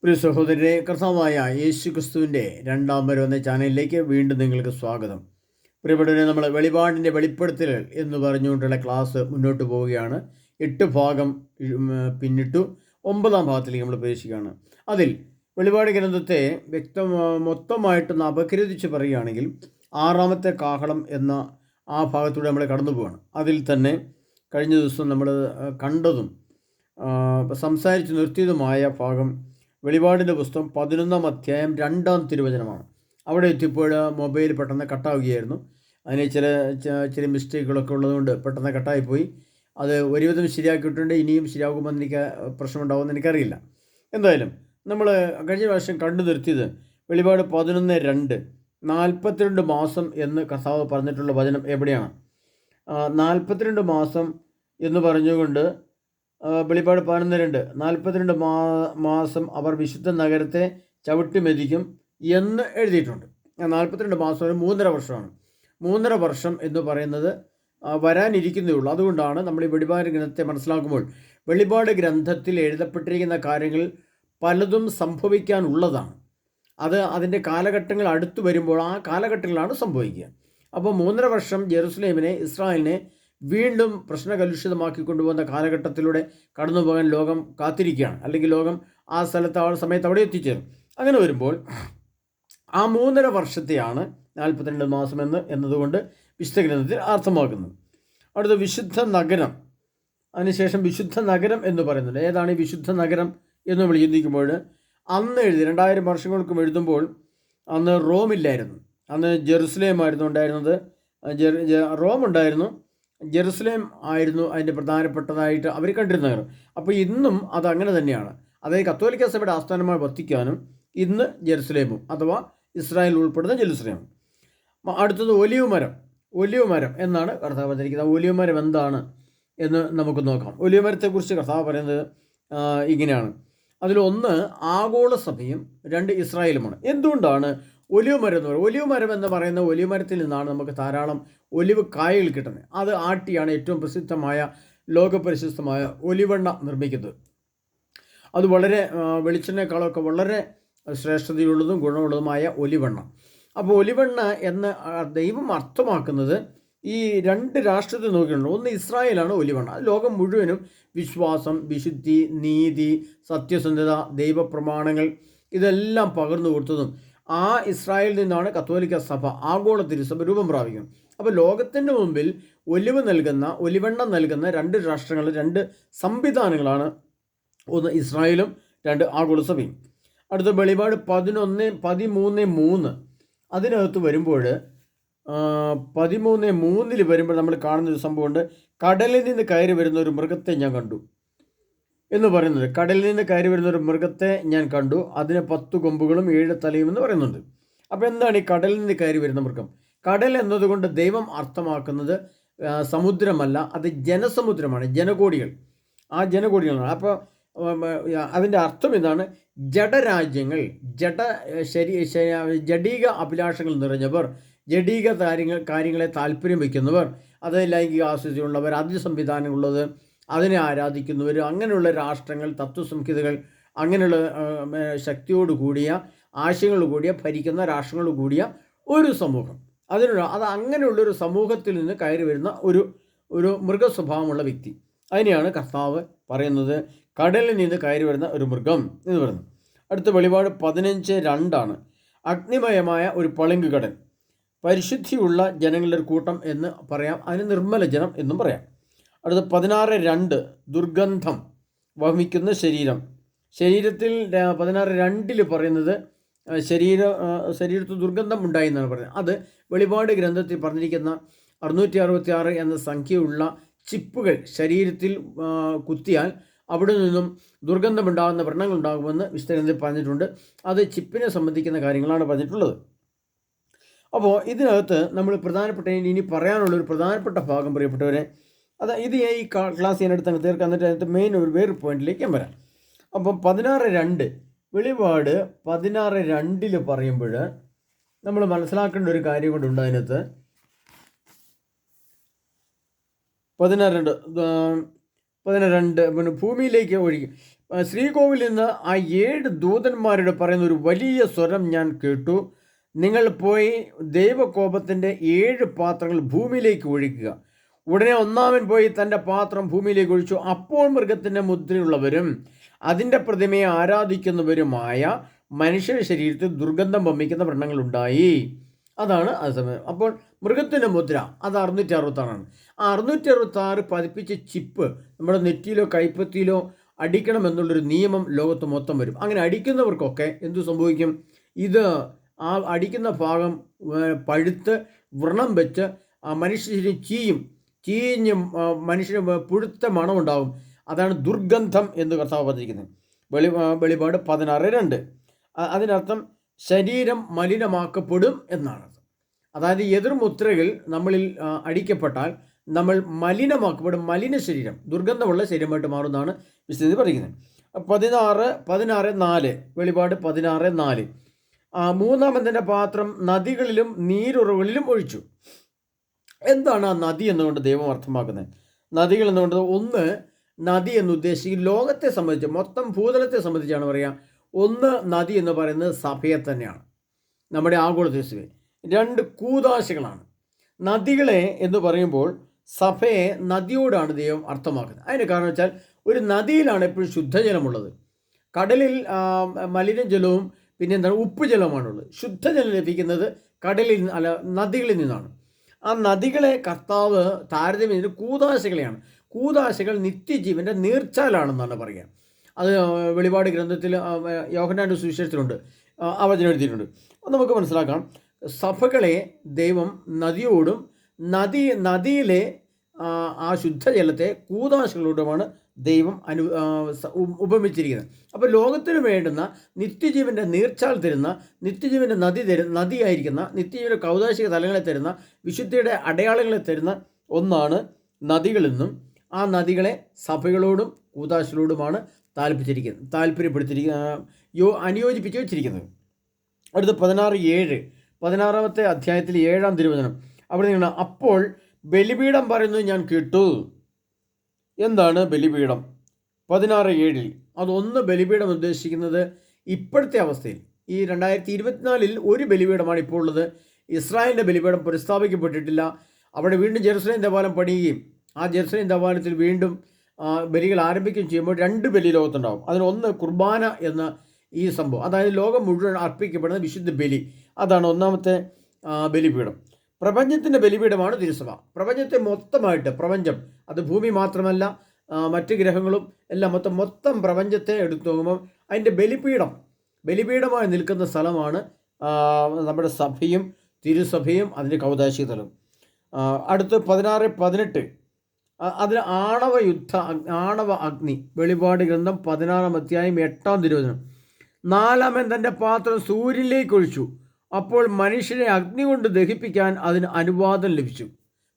പ്രിയ സഹോദരരെ, കർത്താവായ യേശു ക്രിസ്തുവിൻ്റെ രണ്ടാം വരവ് എന്ന ചാനലിലേക്ക് വീണ്ടും നിങ്ങൾക്ക് സ്വാഗതം. പ്രിയപ്പെട്ടവരെ, നമ്മൾ വെളിപാടിൻ്റെ വെളിപ്പെടുത്തലുകൾ എന്ന് പറഞ്ഞുകൊണ്ടുള്ള ക്ലാസ് മുന്നോട്ട് പോവുകയാണ്. 8 ഭാഗം പിന്നിട്ടു. 9ാം ഭാഗത്തിലേക്ക് നമ്മൾ പ്രവേശിക്കുകയാണ്. അതിൽ വെളിപാട് ഗ്രന്ഥത്തെ മൊത്തമായിട്ടൊന്ന് അപഗ്രഥിച്ച് പറയുകയാണെങ്കിൽ 6ാമത്തെ കാഹളം എന്ന ആ ഭാഗത്തൂടെ നമ്മൾ കടന്നു പോവുകയാണ്. അതിൽ തന്നെ കഴിഞ്ഞ ദിവസം നമ്മൾ കണ്ടതും സംസാരിച്ച് നിർത്തിയതുമായ ഭാഗം വെളിപാടിൻ്റെ പുസ്തകം 11ാം അധ്യായം 2ാം തിരുവചനമാണ്. അവിടെ എത്തിയപ്പോൾ മൊബൈൽ പെട്ടെന്ന് കട്ടാവുകയായിരുന്നു. അതിന് ചില മിസ്റ്റേക്കുകളൊക്കെ ഉള്ളതുകൊണ്ട് പെട്ടെന്ന് കട്ടായിപ്പോയി. അത് ഒരുവിധം ശരിയാക്കിയിട്ടുണ്ട്. ഇനിയും ശരിയാകുമെന്ന് എനിക്ക് പ്രശ്നമുണ്ടാകുമെന്ന് എനിക്കറിയില്ല. എന്തായാലും നമ്മൾ കഴിഞ്ഞ പ്രാവശ്യം കണ്ടു നിർത്തിയത് വെളിപാട് 11:2 42 മാസം എന്ന് കർത്താവ് പറഞ്ഞിട്ടുള്ള വചനം എവിടെയാണ്? 42 മാസം എന്ന് പറഞ്ഞുകൊണ്ട് വെളിപാട് 11:2 42 മാസം അവർ വിശുദ്ധ നഗരത്തെ ചവിട്ടി മെതിക്കും എന്ന് എഴുതിയിട്ടുണ്ട്. 42 മാസം ഒരു 3.5 വർഷമാണ്. 3.5 വർഷം എന്ന് പറയുന്നത് വരാനിരിക്കുന്നേ ഉള്ളൂ. അതുകൊണ്ടാണ് നമ്മൾ ഈ വെളിപാട് ഗ്രന്ഥത്തെ മനസ്സിലാക്കുമ്പോൾ വെളിപാട് ഗ്രന്ഥത്തിൽ എഴുതപ്പെട്ടിരിക്കുന്ന കാര്യങ്ങൾ പലതും സംഭവിക്കാനുള്ളതാണ്. അതിൻ്റെ കാലഘട്ടങ്ങൾ അടുത്തു വരുമ്പോൾ ആ കാലഘട്ടങ്ങളാണ് സംഭവിക്കുക. അപ്പോൾ 3.5 വർഷം ജെറുസലേമിനെ, ഇസ്രായേലിനെ വീണ്ടും പ്രശ്നകലുഷിതമാക്കി കൊണ്ടുപോകുന്ന കാലഘട്ടത്തിലൂടെ കടന്നു പോകാൻ ലോകം കാത്തിരിക്കുകയാണ്. അല്ലെങ്കിൽ ലോകം ആ സമയത്ത് അവിടെ എത്തിച്ചേരും. അങ്ങനെ വരുമ്പോൾ ആ 3.5 വർഷത്തെയാണ് 42 മാസം എന്നതുകൊണ്ട് വിശുദ്ധ ഗ്രന്ഥത്തിൽ അർത്ഥമാക്കുന്നത്. അടുത്ത വിശുദ്ധ നഗരം. അതിനുശേഷം വിശുദ്ധ നഗരം എന്ന് പറയുന്നുണ്ട്. ഏതാണ് ഈ വിശുദ്ധ നഗരം എന്ന് നമ്മൾ ചിന്തിക്കുമ്പോൾ, അന്ന് 2000 വർഷങ്ങൾക്കും എഴുതുമ്പോൾ അന്ന് റോമില്ലായിരുന്നു. അന്ന് ജെറുസലേമായിരുന്നു ഉണ്ടായിരുന്നത്. റോം ഉണ്ടായിരുന്നു, ജെറുസലേം ആയിരുന്നു അതിൻ്റെ പ്രധാനപ്പെട്ടതായിട്ട് അവർ കണ്ടിരുന്നത്. അപ്പോൾ ഇന്നും അത് അങ്ങനെ തന്നെയാണ്. അതായത് കത്തോലിക്ക സഭയുടെ ആസ്ഥാനമായ വത്തിക്കാനും ഇന്ന് ജെറുസലേമും അഥവാ ഇസ്രായേൽ ഉൾപ്പെടുന്ന ജെറുസലേമും. അടുത്തത് ഒലിവ് മരം എന്നാണ് കർത്താവ് പറഞ്ഞിരിക്കുന്നത്. ഒലിവ് മരം എന്താണ് എന്ന് നമുക്ക് നോക്കാം. ഒലിവ് മരത്തെക്കുറിച്ച് കർത്താവ് പറയുന്നത് ഇങ്ങനെയാണ്. അതിലൊന്ന് ആഗോള സഭയും 2 ഇസ്രായേലുമാണ്. എന്തുകൊണ്ടാണ് ഒലിവ് മരം എന്ന് പറയുന്നത്? ഒലിവ് മരം എന്ന് പറയുന്ന ഒലിവ് മരത്തിൽ നിന്നാണ് നമുക്ക് ധാരാളം ഒലിവ് കായകൾ കിട്ടുന്നത്. അത് ആട്ടിയാണ് ഏറ്റവും പ്രസിദ്ധമായ ലോകപ്രശസ്തമായ ഒലിവെണ്ണ നിർമ്മിക്കുന്നത്. അത് വളരെ വെളിച്ചെണ്ണയെക്കാളൊക്കെ വളരെ ശ്രേഷ്ഠതയുള്ളതും ഗുണമുള്ളതുമായ ഒലിവെണ്ണ. അപ്പോൾ ഒലിവെണ്ണ എന്ന് ദൈവം അർത്ഥമാക്കുന്നത് ഈ 2 രാഷ്ട്രത്തെ നോക്കിയിട്ടുണ്ട്. ഒന്ന് ഇസ്രായേലാണ് ഒലിവെണ്ണ. ലോകം മുഴുവനും വിശ്വാസം, വിശുദ്ധി, നീതി, സത്യസന്ധത, ദൈവപ്രമാണങ്ങൾ ഇതെല്ലാം പകർന്നു കൊടുത്തതും ആ ഇസ്രായേലിൽ നിന്നാണ് കത്തോലിക്ക സഭ, ആഗോള തിരുസഭ രൂപം പ്രാപിക്കുന്നത്. അപ്പോൾ ലോകത്തിൻ്റെ മുമ്പിൽ ഒലിവെണ്ണ നൽകുന്ന 2 രാഷ്ട്രങ്ങൾ, 2 സംവിധാനങ്ങളാണ്. ഒന്ന് ഇസ്രായേലും 2 ആഗോള സഭയും. അടുത്ത വെളിപാട് 13:3 അതിനകത്ത് വരുമ്പോൾ 13:3 വരുമ്പോൾ നമ്മൾ കാണുന്നൊരു സംഭവമുണ്ട്. കടലിൽ നിന്ന് കയറി വരുന്ന ഒരു മൃഗത്തെ ഞാൻ കണ്ടു എന്ന് പറയുന്നത്. കടലിൽ നിന്ന് കയറി വരുന്ന ഒരു മൃഗത്തെ ഞാൻ കണ്ടു, അതിന് 10 കൊമ്പുകളും 7 തലയും എന്ന് പറയുന്നുണ്ട്. അപ്പോൾ എന്താണ് ഈ കടലിൽ നിന്ന് കയറി വരുന്ന മൃഗം? കടൽ എന്നതുകൊണ്ട് ദൈവം അർത്ഥമാക്കുന്നത് സമുദ്രമല്ല, അത് ജനസമുദ്രമാണ്, ജനകോടികൾ. ആ ജനകോടികളാണ്. അപ്പോൾ അതിൻ്റെ അർത്ഥം ഇതാണ്: ജഡരാജ്യങ്ങൾ, ജഡീക അഭിലാഷങ്ങൾ നിറഞ്ഞവർ, ജഡീക കാര്യങ്ങളെ താല്പര്യം വയ്ക്കുന്നവർ, അത് ലൈംഗിക ആസ്വദിച്ചുള്ളവർ, അതിസംവിധാനമുള്ളത്, അതിനെ ആരാധിക്കുന്നവർ, അങ്ങനെയുള്ള രാഷ്ട്രങ്ങൾ, തത്വസംഹിതകൾ, അങ്ങനെയുള്ള ശക്തിയോട് കൂടിയ, ആശയങ്ങൾ കൂടിയ, ഭരിക്കുന്ന രാഷ്ട്രങ്ങൾ കൂടിയ ഒരു സമൂഹം. അത് അങ്ങനെയുള്ളൊരു സമൂഹത്തിൽ നിന്ന് കയറി വരുന്ന ഒരു മൃഗസ്വഭാവമുള്ള വ്യക്തി. അതിനെയാണ് കർത്താവ് പറയുന്നത് കടലിൽ നിന്ന് കയറി വരുന്ന ഒരു മൃഗം എന്ന് പറയുന്നത്. അടുത്ത വെളിപാട് 15:2 അഗ്നിമയമായ ഒരു പളുങ്ക് കടൽ. പരിശുദ്ധിയുള്ള ജനങ്ങളുടെ ഒരു കൂട്ടം എന്ന് പറയാം, അതിന് നിർമ്മല ജനം എന്നും പറയാം. അടുത്ത 16:2 ദുർഗന്ധം വമിക്കുന്ന ശരീരത്തിൽ 16:2 പറയുന്നത് ശരീരത്തിൽ ദുർഗന്ധം ഉണ്ടായി എന്നാണ് പറയുന്നത്. അത് വെളിപാട് ഗ്രന്ഥത്തിൽ പറഞ്ഞിരിക്കുന്ന 666 എന്ന സംഖ്യയുള്ള ചിപ്പുകൾ ശരീരത്തിൽ കുത്തിയാൽ അവിടെ നിന്നും ദുർഗന്ധമുണ്ടാകുന്ന വ്രണങ്ങൾ ഉണ്ടാകുമെന്ന് വിശുദ്ധ പറഞ്ഞിട്ടുണ്ട്. അത് ചിപ്പിനെ സംബന്ധിക്കുന്ന കാര്യങ്ങളാണ് പറഞ്ഞിട്ടുള്ളത്. അപ്പോൾ ഇതിനകത്ത് നമ്മൾ ഇനി പറയാനുള്ളൊരു പ്രധാനപ്പെട്ട ഭാഗം, പ്രിയപ്പെട്ടവരെ, ഇത് ഈ ക്ലാസ് ഞാനെടുത്ത് അങ്ങ് തീർക്കാൻ, എന്നിട്ട് അതിനകത്ത് മെയിൻ വേറൊരു പോയിന്റിലേക്ക് ഞാൻ വരാം. അപ്പം 16:2 വെളിപാട് 16:2 പറയുമ്പോൾ നമ്മൾ മനസ്സിലാക്കേണ്ട ഒരു കാര്യം കൊണ്ടുണ്ട്. അതിനകത്ത് 16:2 പിന്നെ ഭൂമിയിലേക്ക് ഒഴുകി ശ്രീകോവിലിൽ നിന്ന് ആ 7 ദൂതന്മാരോട് പറയുന്ന ഒരു വലിയ സ്വരം ഞാൻ കേട്ടു. നിങ്ങൾ പോയി ദൈവകോപത്തിൻ്റെ 7 പാത്രങ്ങൾ ഭൂമിയിലേക്ക് ഒഴിക്കുക. ഉടനെ ഒന്നാമൻ പോയി തൻ്റെ പാത്രം ഭൂമിയിലേക്ക് ഒഴിച്ചു. അപ്പോൾ മൃഗത്തിൻ്റെ മുദ്രയുള്ളവരും അതിൻ്റെ പ്രതിമയെ ആരാധിക്കുന്നവരുമായ മനുഷ്യ ശരീരത്തിൽ ദുർഗന്ധം വമിക്കുന്ന വ്രണങ്ങളുണ്ടായി. അതാണ് ആ സമയം. അപ്പോൾ മൃഗത്തിൻ്റെ മുദ്ര അത് 666ആണ്. ആ 666 പതിപ്പിച്ച ചിപ്പ് നമ്മുടെ നെറ്റിയിലോ കൈപ്പത്തിയിലോ അടിക്കണമെന്നുള്ളൊരു നിയമം ലോകത്ത് മൊത്തം വരും. അങ്ങനെ അടിക്കുന്നവർക്കൊക്കെ എന്തു സംഭവിക്കും? ഇത് ആ അടിക്കുന്ന ഭാഗം പഴുത്ത് വ്രണം വെച്ച് ആ മനുഷ്യന് ചീഞ്ഞ് മനുഷ്യന് പുഴുത്ത മണമുണ്ടാകും. അതാണ് ദുർഗന്ധം എന്ന് കർത്താവ് പറഞ്ഞിരിക്കുന്നത്. വെളിപാട് 16:2. അതിനർത്ഥം ശരീരം മലിനമാക്കപ്പെടും എന്നാണ്. അതായത് എതിർമുദ്രകൾ നമ്മളിൽ അടിക്കപ്പെട്ടാൽ നമ്മൾ മലിനമാക്കപ്പെടും. മലിന ശരീരം, ദുർഗന്ധമുള്ള ശരീരമായിട്ട് മാറുന്നതാണ് വിശുദ്ധി പറയുന്നത്. 16:4 വെളിപാട് 16:4. മൂന്നാമതിൻ്റെ പാത്രം നദികളിലും നീരുറവുകളിലും ഒഴിച്ചു. എന്താണ് ആ നദി എന്നുകൊണ്ട് ദൈവം അർത്ഥമാക്കുന്നത്? നദികൾ എന്നുകൊണ്ട് ഒന്ന് നദി എന്ന് ഉദ്ദേശിക്കും ലോകത്തെ സംബന്ധിച്ച്, മൊത്തം ഭൂതലത്തെ സംബന്ധിച്ചാണ് പറയുക. ഒന്ന് നദി എന്ന് പറയുന്നത് സഭയെ തന്നെയാണ്, നമ്മുടെ ആഗോള ദേശമേ. 2 കൂദാശകളാണ്. നദികളെ എന്ന് പറയുമ്പോൾ സഭയെ നദിയോടാണ് ദൈവം അർത്ഥമാക്കുന്നത്. അതിന് കാരണം വെച്ചാൽ ഒരു നദിയിലാണ് എപ്പോഴും ശുദ്ധജലമുള്ളത്. കടലിൽ മലിനജലവും പിന്നെ എന്താണ് ഉപ്പ് ജലവുമാണുള്ളത്. ശുദ്ധജലം ലഭിക്കുന്നത് കടലിൽ അല്ല നദികളിൽ നിന്നാണ്. ആ നദികളെ കർത്താവ് താരതമ്യം കൂദാശകളെയാണ്. കൂദാശകൾ നിത്യജീവൻ്റെ നീർച്ചാലാണെന്നാണ് പറയുക. അത് വെളിപാട് ഗ്രന്ഥത്തിൽ യോഹന്നാന്റെ സുവിശേഷത്തിലുണ്ട്, അവചനം എഴുതിയിട്ടുണ്ട്. നമുക്ക് മനസ്സിലാക്കാം, സഭകളെ ദൈവം നദിയോടും നദിയിലെ ആ ശുദ്ധജലത്തെ കൂദാശകളോടുമാണ് ദൈവം ഉപമിച്ചിരിക്കുന്നത്. അപ്പോൾ ലോകത്തിന് വേണ്ടുന്ന നിത്യജീവൻ്റെ നീർച്ചാൽ തരുന്ന, നിത്യജീവൻ്റെ നദിയായിരിക്കുന്ന, നിത്യജീവൻ്റെ കൗദാശിക തലങ്ങളെ തരുന്ന, വിശുദ്ധിയുടെ അടയാളങ്ങളെ തരുന്ന ഒന്നാണ് നദികളെന്നും ആ നദികളെ സഭകളോടും കൂദാശകളോടുമാണ് അനുയോജിപ്പിച്ച് വെച്ചിരിക്കുന്നത്. അടുത്ത 16:7 16-ാമത്തെ അധ്യായത്തിൽ 7-ാം തിരുവചനം. അവിടെ നിങ്ങൾ അപ്പോൾ ബലിപീഠം പറയുന്നത് ഞാൻ കേട്ടു. എന്താണ് ബലിപീഠം? 16:7 അതൊന്ന് ബലിപീഠം ഉദ്ദേശിക്കുന്നത് ഇപ്പോഴത്തെ അവസ്ഥയിൽ ഈ 2024 ഒരു ബലിപീഠമാണ് ഇപ്പോൾ ഉള്ളത്. ഇസ്രായേലിൻ്റെ ബലിപീഠം പുനഃസ്ഥാപിക്കപ്പെട്ടിട്ടില്ല. അവിടെ വീണ്ടും ജെറുസലേം ദേവാലയം പണിയുകയും ആ ജെറുസലേം ദേവാലയത്തിൽ വീണ്ടും ബലികൾ ആരംഭിക്കുകയും ചെയ്യുമ്പോൾ 2 ബലി ലോകത്തുണ്ടാകും. അതിലൊന്ന് കുർബാന എന്ന ഈ സംഭവം, അതായത് ലോകം മുഴുവൻ അർപ്പിക്കപ്പെടുന്ന വിശുദ്ധ ബലി, അതാണ് ഒന്നാമത്തെ ബലിപീഠം. പ്രപഞ്ചത്തിൻ്റെ ബലിപീഠമാണ് തിരുസഭ. പ്രപഞ്ചത്തെ മൊത്തമായിട്ട്, പ്രപഞ്ചം അത് ഭൂമി മാത്രമല്ല മറ്റ് ഗ്രഹങ്ങളും എല്ലാം മൊത്തം പ്രപഞ്ചത്തെ എടുത്തു നോക്കുമ്പോൾ അതിൻ്റെ ബലിപീഠമായി നിൽക്കുന്ന സ്ഥലമാണ് നമ്മുടെ സഭയും തിരുസഭയും അതിൻ്റെ കൗദാശിക തലവും. അടുത്ത് 16-18 അതിൽ ആണവ അഗ്നി. വെളിപാട് ഗ്രന്ഥം 16-ാം അധ്യായം 8-ാം തിരുവചനം. നാലാമൻ തൻ്റെ പാത്രം സൂര്യനിലേക്ക് ഒഴിച്ചു. അപ്പോൾ മനുഷ്യനെ അഗ്നി കൊണ്ട് ദഹിപ്പിക്കാൻ അതിന് അനുവാദം ലഭിച്ചു.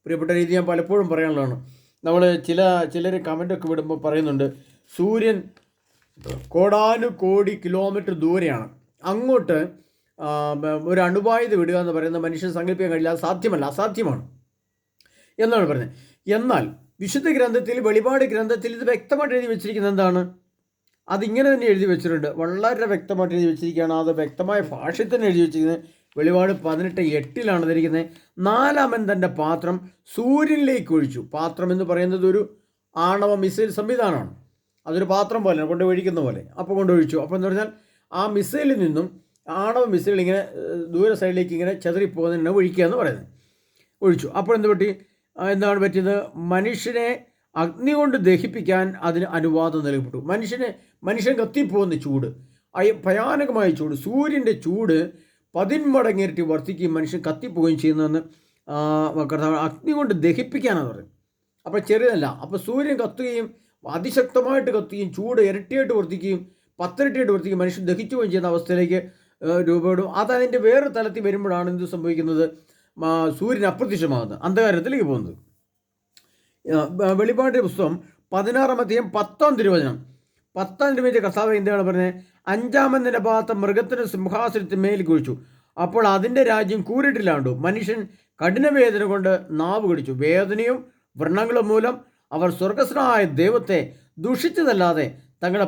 പ്രിയപ്പെട്ട രീതി ഞാൻ പലപ്പോഴും പറയാനുള്ളതാണ്. നമ്മൾ ചിലർ കമൻ്റൊക്കെ വിടുമ്പോൾ പറയുന്നുണ്ട്, സൂര്യൻ കോടാനുകോടി കിലോമീറ്റർ ദൂരെയാണ്, അങ്ങോട്ട് ഒരു അണുവായുധ വിടുക എന്ന് പറയുന്നത് മനുഷ്യൻ സങ്കല്പിക്കാൻ കഴിയില്ല, അസാധ്യമാണ് എന്നാണ് പറയുന്നത്. എന്നാൽ വിശുദ്ധ ഗ്രന്ഥത്തിൽ, വെളിപാട് ഗ്രന്ഥത്തിൽ ഇത് വ്യക്തമായിട്ട് എഴുതി വെച്ചിരിക്കുന്നത് എന്താണ്? അതിങ്ങനെ തന്നെ എഴുതി വെച്ചിട്ടുണ്ട്, വളരെ വ്യക്തമായിട്ട് എഴുതി വെച്ചിരിക്കുകയാണ്. അത് വ്യക്തമായ ഭാഷയിൽ തന്നെ എഴുതി വെച്ചിരിക്കുന്നത്. വെളിപാട് 18:8 ധരിക്കുന്നത്. നാലാമൻ തൻ്റെ പാത്രം സൂര്യനിലേക്ക് ഒഴിച്ചു. പാത്രം എന്ന് പറയുന്നത് ഒരു ആണവ മിസൈൽ സംവിധാനമാണ്. അതൊരു പാത്രം പോലെ കൊണ്ട് ഒഴിക്കുന്ന പോലെ അപ്പോൾ കൊണ്ടൊഴിച്ചു. അപ്പോൾ എന്ന് പറഞ്ഞാൽ ആ മിസൈലിൽ നിന്നും ആണവ മിസൈൽ ഇങ്ങനെ ദൂര സൈഡിലേക്ക് ഇങ്ങനെ ചെതറിപ്പോകുന്നതിനെ ഒഴിക്കുക എന്ന് പറയുന്നത്. ഒഴിച്ചു. അപ്പോൾ എന്താണ് പറ്റിയത്? മനുഷ്യനെ അഗ്നി കൊണ്ട് ദഹിപ്പിക്കാൻ അതിന് അനുവാദം നൽകപ്പെട്ടു. മനുഷ്യൻ കത്തിപ്പോകുന്ന ചൂട്, ഭയാനകമായ ചൂട്, സൂര്യൻ്റെ ചൂട് 10 മടങ്ങിരട്ടി വർദ്ധിക്കുകയും മനുഷ്യൻ കത്തിപ്പോവുകയും ചെയ്യുന്നതെന്ന് കർത്താവ് അഗ്നി കൊണ്ട് ദഹിപ്പിക്കാനാണ് പറയുന്നത്. അപ്പോൾ ചെറിയതല്ല. അപ്പോൾ സൂര്യൻ കത്തുകയും അതിശക്തമായിട്ട് കത്തുകയും ചൂട് ഇരട്ടിയായിട്ട് വർദ്ധിക്കുകയും 10 ഇരട്ടിയായിട്ട് വർദ്ധിക്കുകയും മനുഷ്യൻ ദഹിച്ചു പോവുകയും ചെയ്യുന്ന അവസ്ഥയിലേക്ക് രൂപപ്പെടും. അതതിൻ്റെ വേറൊരു തലത്തിൽ വരുമ്പോഴാണ് എന്ത് സംഭവിക്കുന്നത്? സൂര്യൻ അപ്രത്യക്ഷമാകുന്നത്, അന്ധകാരത്തിലേക്ക് പോകുന്നത്. വെളിപാടിൻ്റെ പുസ്തകം 16-ാം അധ്യായം 10-ാം തിരുവചനം. 10-ാം തിരുവചന കർത്താവ് എന്താണ് പറഞ്ഞത്? അഞ്ചാമതിൻ്റെ ഭാഗത്ത് മൃഗത്തിന് സിംഹാസനത്തിന് മേൽ കുഴിച്ചു. അപ്പോൾ അതിൻ്റെ രാജ്യം കൂരിട്ടിലാണ്ടു. മനുഷ്യൻ കഠിനവേദന കൊണ്ട് നാവ് കടിച്ചു. വേദനയും വ്രണങ്ങളും മൂലം അവർ സ്വർഗസ്വനായ ദൈവത്തെ ദുഷിച്ചതല്ലാതെ തങ്ങളുടെ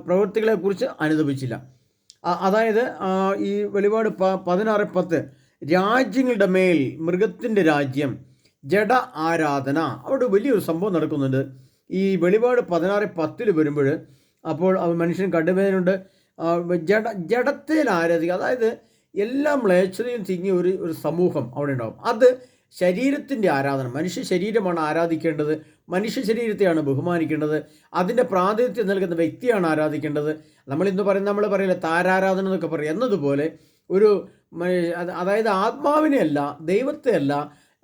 പ്രവൃത്തികളെക്കുറിച്ച് അനുദപിച്ചില്ല. അതായത് ഈ വെളിപാട് 16:10 രാജ്യങ്ങളുടെ മേൽ മൃഗത്തിൻ്റെ രാജ്യം, ജഡ ആരാധന, അവിടെ വലിയൊരു സംഭവം നടക്കുന്നുണ്ട്. ഈ വെളിപാട് 16:10 വരുമ്പോൾ അപ്പോൾ മനുഷ്യൻ കണ്ടുവേദനുണ്ട്, ജഡത്തിൽ ആരാധിക്കുക. അതായത് എല്ലാ മ്ലേച്ഛതയും തിങ്ങിയ ഒരു സമൂഹം അവിടെ ഉണ്ടാകും. അത് ശരീരത്തിൻ്റെ ആരാധന, മനുഷ്യ ശരീരമാണ് ആരാധിക്കേണ്ടത്, മനുഷ്യ ശരീരത്തെയാണ് ബഹുമാനിക്കേണ്ടത്, അതിൻ്റെ പ്രാതിനിധ്യം നൽകുന്ന വ്യക്തിയാണ് ആരാധിക്കേണ്ടത്. നമ്മൾ പറയില്ല താരാരാധന എന്നൊക്കെ പറയും. എന്നതുപോലെ അതായത് ആത്മാവിനെ അല്ല, ദൈവത്തെ അല്ല,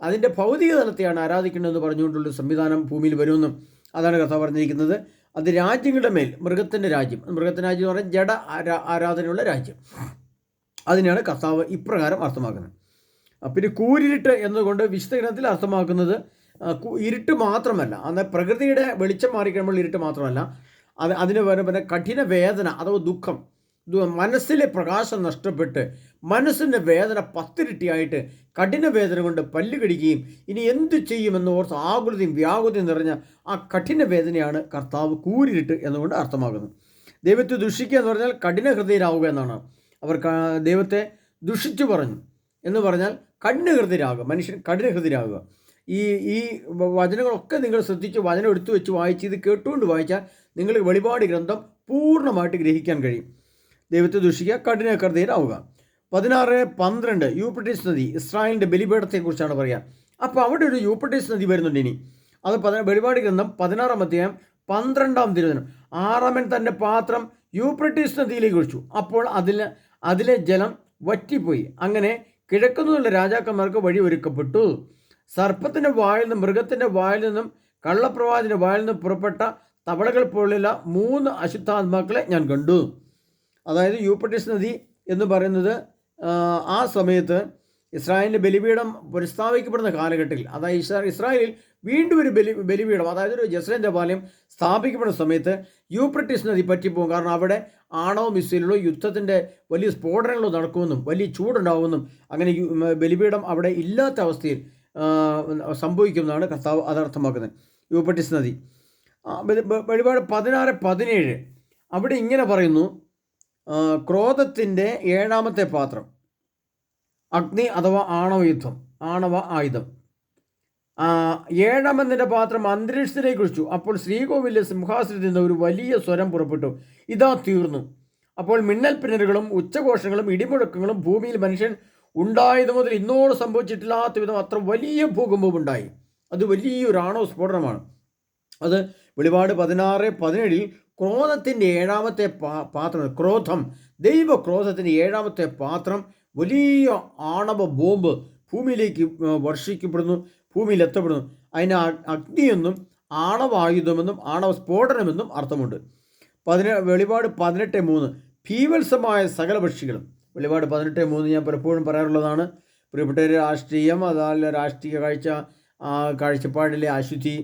അതിൻ്റെ ഭൗതിക തലത്തെയാണ് ആരാധിക്കേണ്ടതെന്ന് പറഞ്ഞുകൊണ്ടുള്ള സംവിധാനം ഭൂമിയിൽ വരുമെന്നും അതാണ് കഥ പറഞ്ഞിരിക്കുന്നത്. അത് രാജ്യങ്ങളുടെ മേൽ മൃഗത്തിൻ്റെ രാജ്യം എന്ന് പറഞ്ഞാൽ ജഡ ആരാധനയുള്ള രാജ്യം. അതിനെയാണ് കർത്താവ് ഇപ്രകാരം അർത്ഥമാക്കുന്നത്. പിന്നെ കൂരിരുട്ട് എന്നതുകൊണ്ട് വിശുദ്ധ ഗ്രന്ഥത്തിൽ അർത്ഥമാക്കുന്നത് ഇരുട്ട് മാത്രമല്ല, എന്നാൽ പ്രകൃതിയുടെ വെളിച്ചം മാറിക്കഴിയുമ്പോൾ ഇരുട്ട് മാത്രമല്ല, അതിന് പിന്നെ കഠിന വേദന അഥവാ ദുഃഖം, മനസ്സിലെ പ്രകാശം നഷ്ടപ്പെട്ട് മനസ്സിൻ്റെ വേദന 10 ഇരട്ടിയായിട്ട് കഠിന വേദന കൊണ്ട് പല്ല് കടിക്കുകയും ഇനി എന്തു ചെയ്യുമെന്ന് ഓർത്ത് ആകുലതയും വ്യാകുലതയും നിറഞ്ഞ ആ കഠിന വേദനയാണ് കർത്താവ് കൂരിരുട്ട് എന്നുകൊണ്ട് അർത്ഥമാക്കുന്നത്. ദൈവത്തെ ദുഷിക്കുക എന്ന് പറഞ്ഞാൽ കഠിന ഹൃദയരാവുക എന്നാണ്. അവർ ദൈവത്തെ ദുഷിച്ചു പറഞ്ഞു എന്ന് പറഞ്ഞാൽ കഠിന ഹൃദയരാകുക, മനുഷ്യൻ കഠിന ഹൃദയരാകുക. ഈ വചനങ്ങളൊക്കെ നിങ്ങൾ ശ്രദ്ധിച്ച് വചനം എടുത്തു വെച്ച് വായിച്ച് ഇത് കേട്ടുകൊണ്ട് വായിച്ചാൽ നിങ്ങൾക്ക് വെളിപാട് ഗ്രന്ഥം പൂർണ്ണമായിട്ട് ഗ്രഹിക്കാൻ കഴിയും. ദൈവത്തെ ദുഷിക്കുക, കഠിന ഹൃദയരാവുക. 16:12 യൂഫ്രട്ടീസ് നദി, ഇസ്രായേലിൻ്റെ ബലിപീഠത്തെക്കുറിച്ചാണ് പറയുക. അപ്പോൾ അവിടെ ഒരു യൂഫ്രട്ടീസ് നദി വരുന്നുണ്ട്. ഇനി അത് വെളിപാട് ഗ്രന്ഥം 16-ാം അധ്യായം 12-ാം തിരുവചനം. ആറാമൻ തൻ്റെ പാത്രം യൂഫ്രട്ടീസ് നദിയിലേക്ക് ഒഴിച്ചു, അപ്പോൾ അതിലെ ജലം വറ്റിപ്പോയി. അങ്ങനെ കിഴക്കുനിന്നുള്ള രാജാക്കന്മാർക്ക് വഴി ഒരുക്കപ്പെട്ടു. സർപ്പത്തിൻ്റെ വായിൽ നിന്നും മൃഗത്തിൻ്റെ വായിൽ നിന്നും കള്ളപ്രവാചൻ്റെ വായിൽ നിന്നും പുറപ്പെട്ട തവളകൾ പോലുള്ള 3 അശുദ്ധാത്മാക്കളെ ഞാൻ കണ്ടു. അതായത് യൂഫ്രട്ടീസ് നദി എന്ന് പറയുന്നത് ആ സമയത്ത് ഇസ്രായേലിൻ്റെ ബലിപീഠം പുനഃസ്ഥാപിക്കപ്പെടുന്ന കാലഘട്ടത്തിൽ, അതായത് ഇസ്രായേലിൽ വീണ്ടും ഒരു ബലിപീഠം, അതായത് ഒരു ജെറുസലേം ദേവാലയം സ്ഥാപിക്കപ്പെടുന്ന സമയത്ത് യൂഫ്രട്ടീസ് നദി പറ്റിപ്പോകും. കാരണം അവിടെ ആണവ മിസൈലുകളോ യുദ്ധത്തിൻ്റെ വലിയ സ്ഫോടനങ്ങളോ നടക്കുമെന്നും വലിയ ചൂടുണ്ടാകുമെന്നും അങ്ങനെ ബലിപീഠം അവിടെ ഇല്ലാത്ത അവസ്ഥയിൽ സംഭവിക്കുമെന്നാണ് കർത്താവ് അതർത്ഥമാക്കുന്നത്. യൂഫ്രട്ടീസ് നദി വെളിപാട് 16:17 അവിടെ ഇങ്ങനെ പറയുന്നു, ക്രോധത്തിൻ്റെ 7ാമത്തെ പാത്രം, അഗ്നി അഥവാ ആണവ ആയുധം. 7ാമതിൻ്റെ പാത്രം അന്തരീക്ഷത്തിലേക്ക് ഒഴിച്ചു. അപ്പോൾ ശ്രീകോവിലെ സിംഹാസനത്തിൽ നിന്ന് ഒരു വലിയ സ്വരം പുറപ്പെട്ടു, ഇതാ തീർന്നു. അപ്പോൾ മിന്നൽപ്പിണരുകളും ഉച്ചഘോഷങ്ങളും ഇടിമുഴക്കങ്ങളും ഭൂമിയിൽ മനുഷ്യൻ ഉണ്ടായത് മുതൽ ഇന്നോട് സംഭവിച്ചിട്ടില്ലാത്ത വിധം അത്ര വലിയ ഭൂകമ്പമുണ്ടായി. അത് വലിയൊരു ആണവ സ്ഫോടനമാണ്. അത് വെളിപാട് 16:17 ക്രോധത്തിൻ്റെ 7ാമത്തെ പാത്രം, ക്രോധം, ദൈവക്രോധത്തിൻ്റെ 7ാമത്തെ പാത്രം, വലിയ ആണവ ബോംബ് ഭൂമിയിലേക്ക് വർഷിക്കപ്പെടുന്നു, ഭൂമിയിൽ എത്തപ്പെടുന്നു. അതിന് അഗ്നിയെന്നും ആണവായുധമെന്നും ആണവ സ്ഫോടനമെന്നും അർത്ഥമുണ്ട്. വെളിപാട് 18:3 ഭീവത്സമായ സകല പക്ഷികളും. വെളിപാട് 18:3 ഞാൻ പലപ്പോഴും പറയാറുള്ളതാണ്. പ്രിയപ്പെട്ട രാഷ്ട്രീയം, അതല്ല രാഷ്ട്രീയ കാഴ്ചപ്പാടിലെ അശുദ്ധി,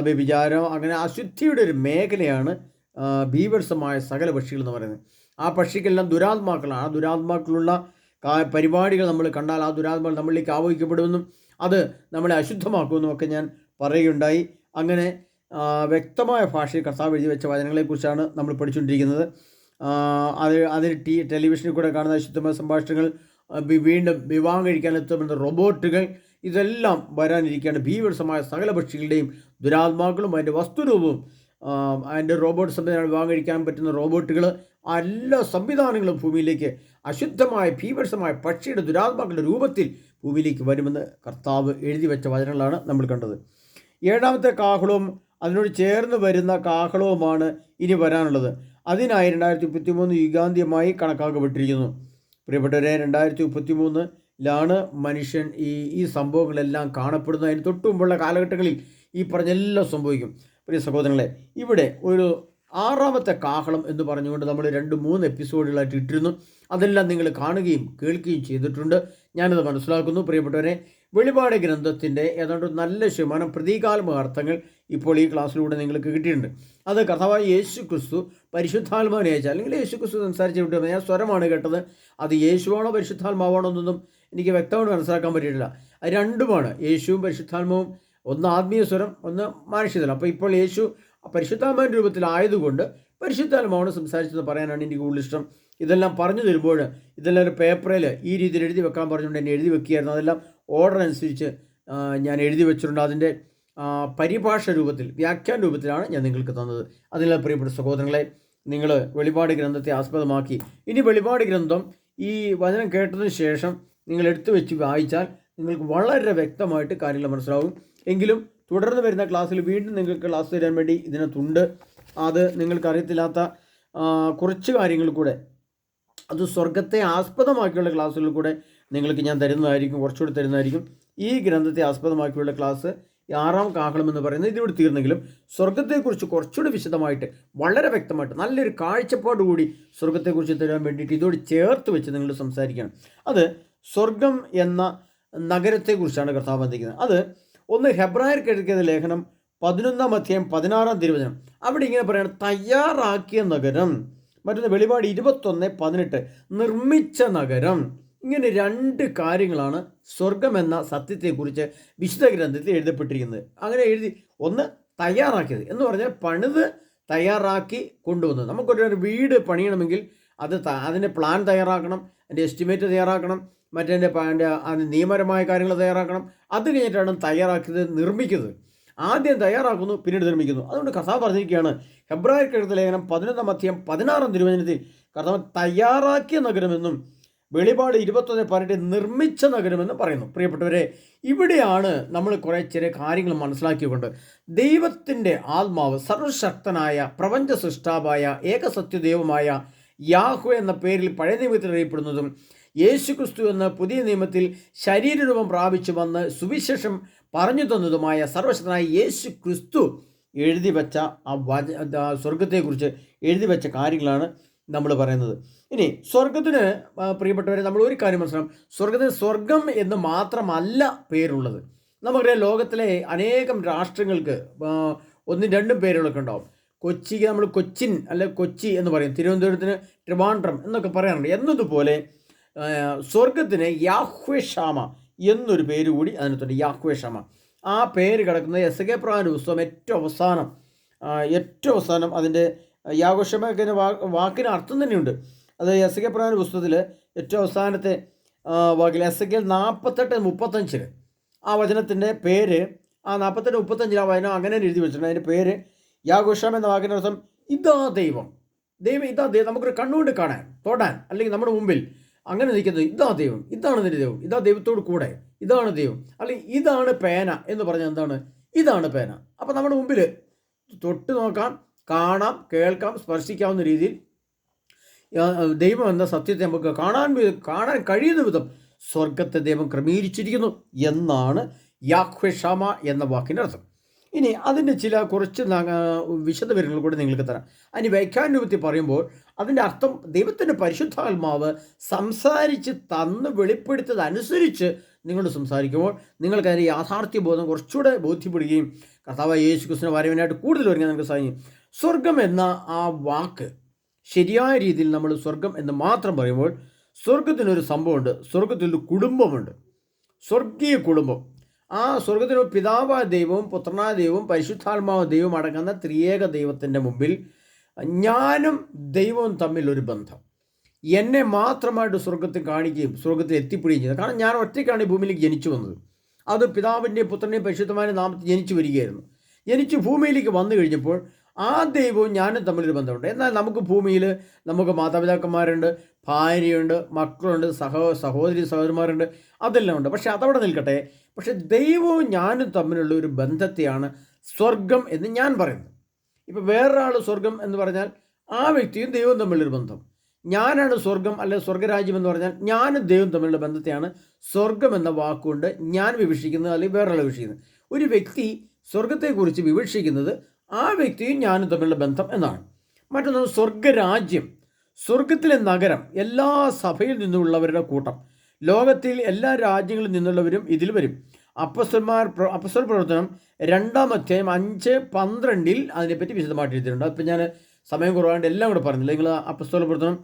വ്യഭിചാരം, അങ്ങനെ അശുദ്ധിയുടെ ഒരു മേഖലയാണ് ഭീവത്സമായ സകല പക്ഷികൾ എന്ന് പറയുന്നത്. ആ പക്ഷിക്കെല്ലാം ദുരാത്മാക്കളാണ്. ആ ദുരാത്മാക്കളുള്ള പരിപാടികൾ നമ്മൾ കണ്ടാൽ ആ ദുരാത്മാക്കൾ നമ്മളിലേക്ക് ആവഹിക്കപ്പെടുമെന്നും അത് നമ്മളെ അശുദ്ധമാക്കുമെന്നും ഒക്കെ ഞാൻ പറയുകയുണ്ടായി. അങ്ങനെ വ്യക്തമായ ഭാഷയിൽ കർത്താവ് എഴുതി വെച്ച വചനങ്ങളെക്കുറിച്ചാണ് നമ്മൾ പഠിച്ചുകൊണ്ടിരിക്കുന്നത്. അതിന് ടെലിവിഷനിൽ കൂടെ കാണുന്ന അശുദ്ധമായ സംഭാഷണങ്ങൾ, വീണ്ടും വിവാഹം കഴിക്കാനെത്തുന്ന റോബോട്ടുകൾ, ഇതെല്ലാം വരാനിരിക്കുകയാണ്. ഭീവത്സമായ സകല പക്ഷികളുടെയും ദുരാത്മാക്കളും അതിൻ്റെ വസ്തുരൂപവും, അതിൻ്റെ റോബോട്ട് സംവിധാനം, വിവാഹം കഴിക്കാൻ പറ്റുന്ന റോബോട്ടുകൾ, എല്ലാ സംവിധാനങ്ങളും ഭൂമിയിലേക്ക് അശുദ്ധമായ ഭീവത്സമായ പക്ഷിയുടെ ദുരാത്മാക്കളുടെ രൂപത്തിൽ ഭൂമിയിലേക്ക് വരുമെന്ന് കർത്താവ് എഴുതി വെച്ച വചനങ്ങളാണ് നമ്മൾ കണ്ടത്. 7ാമത്തെ കാഹളവും അതിനോട് ചേർന്ന് വരുന്ന കാഹളവുമാണ് ഇനി വരാനുള്ളത്. അതിനായി 2033 യുഗാന്ത്യമായി കണക്കാക്കപ്പെട്ടിരിക്കുന്നു. പ്രിയപ്പെട്ടവരെ, 2033 മനുഷ്യൻ ഈ സംഭവങ്ങളെല്ലാം കാണപ്പെടുന്നത്. അതിന് തൊട്ടു മുമ്പുള്ള കാലഘട്ടങ്ങളിൽ ഈ പറഞ്ഞെല്ലാം സംഭവിക്കും. പ്രിയ സഹോദരങ്ങളെ, ഇവിടെ ഒരു 6ാമത്തെ കാഹളം എന്ന് പറഞ്ഞുകൊണ്ട് നമ്മൾ 2-3 എപ്പിസോഡുകളായിട്ട് ഇട്ടിരുന്നു. അതെല്ലാം നിങ്ങൾ കാണുകയും കേൾക്കുകയും ചെയ്തിട്ടുണ്ട്. ഞാനത് മനസ്സിലാക്കുന്നു. പ്രിയപ്പെട്ടവരെ, വെളിപാട് ഗ്രന്ഥത്തിൻ്റെ ഏതാണ്ട് നല്ല ശതമാനം പ്രതീകാത്മക അർത്ഥങ്ങൾ ഇപ്പോൾ ഈ ക്ലാസ്സിലൂടെ നിങ്ങൾക്ക് കിട്ടിയിട്ടുണ്ട്. അത് കർത്താവായ യേശു ക്രിസ്തു പരിശുദ്ധാത്മാവിനെ അയച്ചാൽ, അല്ലെങ്കിൽ യേശു ക്രിസ്തു സംസാരിച്ച് വിട്ടു. ഞാൻ സ്വരമാണ് കേട്ടത്. അത് യേശുവാണോ പരിശുദ്ധാത്മാവാണോ എന്നൊന്നും എനിക്ക് വ്യക്തമായിട്ട് മനസ്സിലാക്കാൻ പറ്റിയിട്ടില്ല. അത് രണ്ടുമാണ്, യേശുവും പരിശുദ്ധാത്മാവും. ഒന്ന് ആത്മീയ സ്വരം, ഒന്ന് മാനുഷികതലം. അപ്പോൾ ഇപ്പോൾ യേശു പരിശുദ്ധാത്മാവിൻ്റെ രൂപത്തിലായതുകൊണ്ട് പരിശുദ്ധാത്മാവാണ് സംസാരിച്ചത് പറയാനാണ് എനിക്ക് കൂടുതൽ ഇഷ്ടം. ഇതെല്ലാം പറഞ്ഞു തരുമ്പോൾ ഇതെല്ലാം ഒരു പേപ്പറിൽ ഈ രീതിയിൽ എഴുതി വെക്കാൻ പറഞ്ഞുകൊണ്ട് എന്നെ എഴുതി വെക്കുകയായിരുന്നു. അതെല്ലാം ഓർഡർ അനുസരിച്ച് ഞാൻ എഴുതി വെച്ചിട്ടുണ്ട്. അതിൻ്റെ പരിഭാഷ രൂപത്തിൽ, വ്യാഖ്യാന രൂപത്തിലാണ് ഞാൻ നിങ്ങൾക്ക് തന്നത്. അതിലെല്ലാം പ്രിയപ്പെട്ട സഹോദരങ്ങളെ, നിങ്ങൾ വെളിപാട് ഗ്രന്ഥത്തെ ആസ്പദമാക്കി ഇനി വെളിപാട് ഗ്രന്ഥം ഈ വചനം കേട്ടതിന് ശേഷം നിങ്ങൾ എടുത്തു വെച്ച് വായിച്ചാൽ നിങ്ങൾക്ക് വളരെ വ്യക്തമായിട്ട് കാര്യങ്ങൾ മനസ്സിലാവും. എങ്കിലും തുടർന്ന് വരുന്ന ക്ലാസ്സിൽ വീണ്ടും നിങ്ങൾക്ക് ക്ലാസ് തരാൻ വേണ്ടി ഇതിനകത്തുണ്ട്. അത് നിങ്ങൾക്കറിയത്തില്ലാത്ത കുറച്ച് കാര്യങ്ങൾ കൂടെ, അത് സ്വർഗത്തെ ആസ്പദമാക്കിയുള്ള ക്ലാസ്സുകളിൽ കൂടെ നിങ്ങൾക്ക് ഞാൻ തരുന്നതായിരിക്കും, കുറച്ചുകൂടി തരുന്നതായിരിക്കും. ഈ ഗ്രന്ഥത്തെ ആസ്പദമാക്കിയുള്ള ക്ലാസ് 6-ാം കാഹളം എന്ന് പറയുന്നത് ഇതിവിടെ തീർന്നെങ്കിലും സ്വർഗത്തെക്കുറിച്ച് കുറച്ചുകൂടി വിശദമായിട്ട്, വളരെ വ്യക്തമായിട്ട്, നല്ലൊരു കാഴ്ചപ്പാടുകൂടി സ്വർഗത്തെക്കുറിച്ച് തരാൻ വേണ്ടിയിട്ട് ഇതോട് ചേർത്ത് വെച്ച് നിങ്ങൾ സംസാരിക്കുകയാണ്. അത് സ്വർഗം എന്ന നഗരത്തെക്കുറിച്ചാണ് കർത്താവ് വന്ദിക്കുന്നത്. അത് ഒന്ന് ഹെബ്രായർക്ക് എഴുതിയ ലേഖനം 11-ാം അധ്യായം 16-ാം തിരുവചനം. അവിടെ ഇങ്ങനെ പറയാണ്, തയ്യാറാക്കിയ നഗരം. മറ്റൊന്ന് വെളിപാട് 21:18 നിർമ്മിച്ച നഗരം. ഇങ്ങനെ 2 കാര്യങ്ങളാണ് സ്വർഗം എന്ന സത്യത്തെക്കുറിച്ച് വിശുദ്ധ ഗ്രന്ഥത്തിൽ എഴുതപ്പെട്ടിരിക്കുന്നത്. അങ്ങനെ എഴുതി, ഒന്ന് തയ്യാറാക്കിയത് എന്ന് പറഞ്ഞാൽ പണിത് തയ്യാറാക്കി കൊണ്ടുവന്നത്. നമുക്കൊരു വീട് പണിയണമെങ്കിൽ അതിൻ്റെ പ്ലാൻ തയ്യാറാക്കണം, അതിൻ്റെ എസ്റ്റിമേറ്റ് തയ്യാറാക്കണം, അതിൻ്റെ നിയമപരമായ കാര്യങ്ങൾ തയ്യാറാക്കണം. അത് കഴിഞ്ഞിട്ടാണ് തയ്യാറാക്കിയത് നിർമ്മിക്കുന്നത്. ആദ്യം തയ്യാറാക്കുന്നു, പിന്നീട് നിർമ്മിക്കുന്നു. അതുകൊണ്ട് കർത്താവ് പറഞ്ഞിരിക്കുകയാണ് ഹെബ്രായർക്ക് എഴുതിയ ലേഖനം 11-ാം അധ്യായം 16-ാം തിരുവചനത്തിൽ കർത്താവ് തയ്യാറാക്കിയ നഗരമെന്നും വെളിപാട് 21:18 നിർമ്മിച്ച നഗരമെന്ന് പറയുന്നു. പ്രിയപ്പെട്ടവരെ, ഇവിടെയാണ് നമ്മൾ കുറേ ചെറിയ കാര്യങ്ങൾ മനസ്സിലാക്കിക്കൊണ്ട് ദൈവത്തിൻ്റെ ആത്മാവ് സർവശക്തനായ പ്രപഞ്ച സൃഷ്ടാവായ ഏകസത്യദൈവമായ യാഹ്വേ എന്ന പേരിൽ പഴയ നിയമത്തിൽ അറിയപ്പെടുന്നതും യേശുക്രിസ്തു എന്ന പുതിയ നിയമത്തിൽ ശരീരരൂപം പ്രാപിച്ചു വന്ന് സുവിശേഷം പറഞ്ഞു തന്നതുമായ സർവശക്തനായ യേശു ക്രിസ്തു എഴുതി വെച്ച സ്വർഗത്തെക്കുറിച്ച് എഴുതി വെച്ച കാര്യങ്ങളാണ് നമ്മൾ പറയുന്നത്. ഇനി സ്വർഗത്തിന് പ്രിയപ്പെട്ടവരെ, നമ്മൾ ഒരു കാര്യം മനസ്സിലാവും, സ്വർഗത്തിന് സ്വർഗം എന്ന് മാത്രമല്ല പേരുള്ളത്. നമുക്കറിയാം ലോകത്തിലെ അനേകം രാഷ്ട്രങ്ങൾക്ക് 1-2 പേരുകളൊക്കെ ഉണ്ടാവും. കൊച്ചിക്ക് നമ്മൾ കൊച്ചിൻ അല്ലെ കൊച്ചി എന്ന് പറയും, തിരുവനന്തപുരത്തിന് ട്രിവാൻഡ്രം എന്നൊക്കെ പറയാറുണ്ട്. എന്നതുപോലെ സ്വർഗത്തിന് യാഹ്വേ ഷാമ എന്നൊരു പേര് കൂടി അതിനകത്തുണ്ട്, യാഹ്വേ ഷാമ. ആ പേര് കിടക്കുന്നത് എസ്എകേൽ പ്രവാചകന്റെ പുസ്തകം ഏറ്റവും അവസാനം അതിൻ്റെ യാഹ്വേ ഷാമ വാക്കിന് അർത്ഥം തന്നെയുണ്ട്. അത് എസ്എകേൽ പ്രവാചകന്റെ പുസ്തകത്തിൽ ഏറ്റവും അവസാനത്തെ വാക്കിൽ എസ്എകേൽ 48:35 ആ വചനത്തിൻ്റെ പേര്, ആ 48:35 ആ വചനം അങ്ങനെ എഴുതി വെച്ചിട്ടുണ്ട്. അതിൻ്റെ പേര് യാഹ്വേ ഷാമ എന്ന വാക്കിൻ്റെ അർത്ഥം ഇതാ ദൈവം. ഇതാ ദൈവം, നമുക്കൊരു കണ്ണുകൊണ്ട് കാണാൻ, തൊടാൻ, അല്ലെങ്കിൽ നമ്മുടെ മുമ്പിൽ അങ്ങനെ നിൽക്കുന്നത് ഇതാ ദൈവം, ഇതാണ് നിന്റെ ദൈവം, ഇതാ ദൈവത്തോട് കൂടെ, ഇതാണ് ദൈവം. അല്ലെങ്കിൽ ഇതാണ് പേന എന്ന് പറഞ്ഞാൽ എന്താണ്? ഇതാണ് പേന. അപ്പം നമ്മുടെ മുമ്പിൽ തൊട്ട് നോക്കാം, കാണാം, കേൾക്കാം, സ്പർശിക്കാവുന്ന രീതിയിൽ ദൈവം എന്ന സത്യത്തെ നമുക്ക് കാണാൻ കഴിയുന്ന വിധം സ്വർഗത്തെ ദൈവം ക്രമീകരിച്ചിരിക്കുന്നു എന്നാണ് യാഹ്വേ ഷാമ എന്ന വാക്കിൻ്റെ അർത്ഥം. ഇനി അതിൻ്റെ കുറച്ച് വിശദവിവരങ്ങൾ കൂടെ നിങ്ങൾക്ക് തരാം. അതിന് വ്യാഖ്യാന രൂപത്തിൽ പറയുമ്പോൾ അതിൻ്റെ അർത്ഥം ദൈവത്തിൻ്റെ പരിശുദ്ധാത്മാവ് സംസാരിച്ച് തന്ന് വെളിപ്പെടുത്തതനുസരിച്ച് നിങ്ങളോട് സംസാരിക്കുമ്പോൾ നിങ്ങൾക്ക് അതിൻ്റെ യാഥാർത്ഥ്യബോധം കുറച്ചുകൂടെ ബോധ്യപ്പെടുകയും കർത്താവായ യേശുക്രിസ്തുവിനെ വരവിനായിട്ട് കൂടുതൽ ഒരുങ്ങാൻ നിങ്ങൾക്ക് സാധിക്കും. സ്വർഗം എന്ന ആ വാക്ക് ശരിയായ രീതിയിൽ നമ്മൾ സ്വർഗം എന്ന് മാത്രം പറയുമ്പോൾ സ്വർഗത്തിനൊരു സംഭവമുണ്ട്, സ്വർഗത്തിലൊരു കുടുംബമുണ്ട്, സ്വർഗീയ കുടുംബം. ആ സ്വർഗത്തിലെ പിതാവായ ദൈവവും പുത്രനായ ദൈവവും പരിശുദ്ധാത്മാവ് ദൈവവും അടങ്ങുന്ന ത്രിയേക ദൈവത്തിൻ്റെ മുമ്പിൽ ഞാനും ദൈവവും തമ്മിൽ ഒരു ബന്ധം. എന്നെ മാത്രമായിട്ട് സ്വർഗത്തിൽ കാണിക്കുകയും സ്വർഗത്തിൽ എത്തിപ്പെടുകയും ചെയ്തത്. കാരണം ഞാൻ ഒറ്റയ്ക്കാണ് ഈ ഭൂമിയിലേക്ക് ജനിച്ചു വന്നത്. അത് പിതാവിൻ്റെയും പുത്രൻ്റെയും പരിശുദ്ധമായ നാമത്തിൽ ജനിച്ചു വരികയായിരുന്നു. ജനിച്ച് ഭൂമിയിലേക്ക് വന്നു കഴിഞ്ഞപ്പോൾ ആ ദൈവവും ഞാനും തമ്മിലൊരു ബന്ധമുണ്ട്. എന്നാൽ നമുക്ക് ഭൂമിയിൽ നമുക്ക് മാതാപിതാക്കന്മാരുണ്ട്, ഭാര്യയുണ്ട്, മക്കളുണ്ട്, സഹോദരി സഹോദരന്മാരുണ്ട്, അതെല്ലാം ഉണ്ട്. പക്ഷെ അതവിടെ നിൽക്കട്ടെ. പക്ഷെ ദൈവവും ഞാനും തമ്മിലുള്ള ഒരു ബന്ധത്തെയാണ് സ്വർഗം എന്ന് ഞാൻ പറയുന്നത്. ഇപ്പോൾ വേറൊരാൾ സ്വർഗം എന്ന് പറഞ്ഞാൽ ആ വ്യക്തിയും ദൈവവും തമ്മിലൊരു ബന്ധം. ഞാനാണ് സ്വർഗം അല്ലെ സ്വർഗരാജ്യം എന്ന് പറഞ്ഞാൽ ഞാനും ദൈവം തമ്മിലുള്ള ബന്ധത്തെയാണ് സ്വർഗം എന്ന വാക്കുകൊണ്ട് ഞാൻ വിവക്ഷിക്കുന്നത്, അല്ലെങ്കിൽ വേറൊരാൾ വിവക്ഷിക്കുന്നത്. ഒരു വ്യക്തി സ്വർഗത്തെക്കുറിച്ച് വിവക്ഷിക്കുന്നത് ആ വ്യക്തിയും ഞാനും തമ്മിലുള്ള ബന്ധം എന്നാണ്. മറ്റൊന്ന് സ്വർഗരാജ്യം, സ്വർഗത്തിലെ നഗരം, എല്ലാ സഭയിൽ നിന്നുള്ളവരുടെ കൂട്ടം, ലോകത്തിൽ എല്ലാ രാജ്യങ്ങളിൽ നിന്നുള്ളവരും ഇതിൽ വരും. അപ്പസ്തോല പ്രവർത്തനം 2-ാം അധ്യായം 5:12 അതിനെപ്പറ്റി വിശദമായിട്ട് എഴുതിയിട്ടുണ്ട്. അപ്പം ഞാൻ സമയം കുറവാണ്ട് എല്ലാം കൂടെ പറഞ്ഞില്ല. നിങ്ങൾ അപ്പസ്തോല പ്രവർത്തനം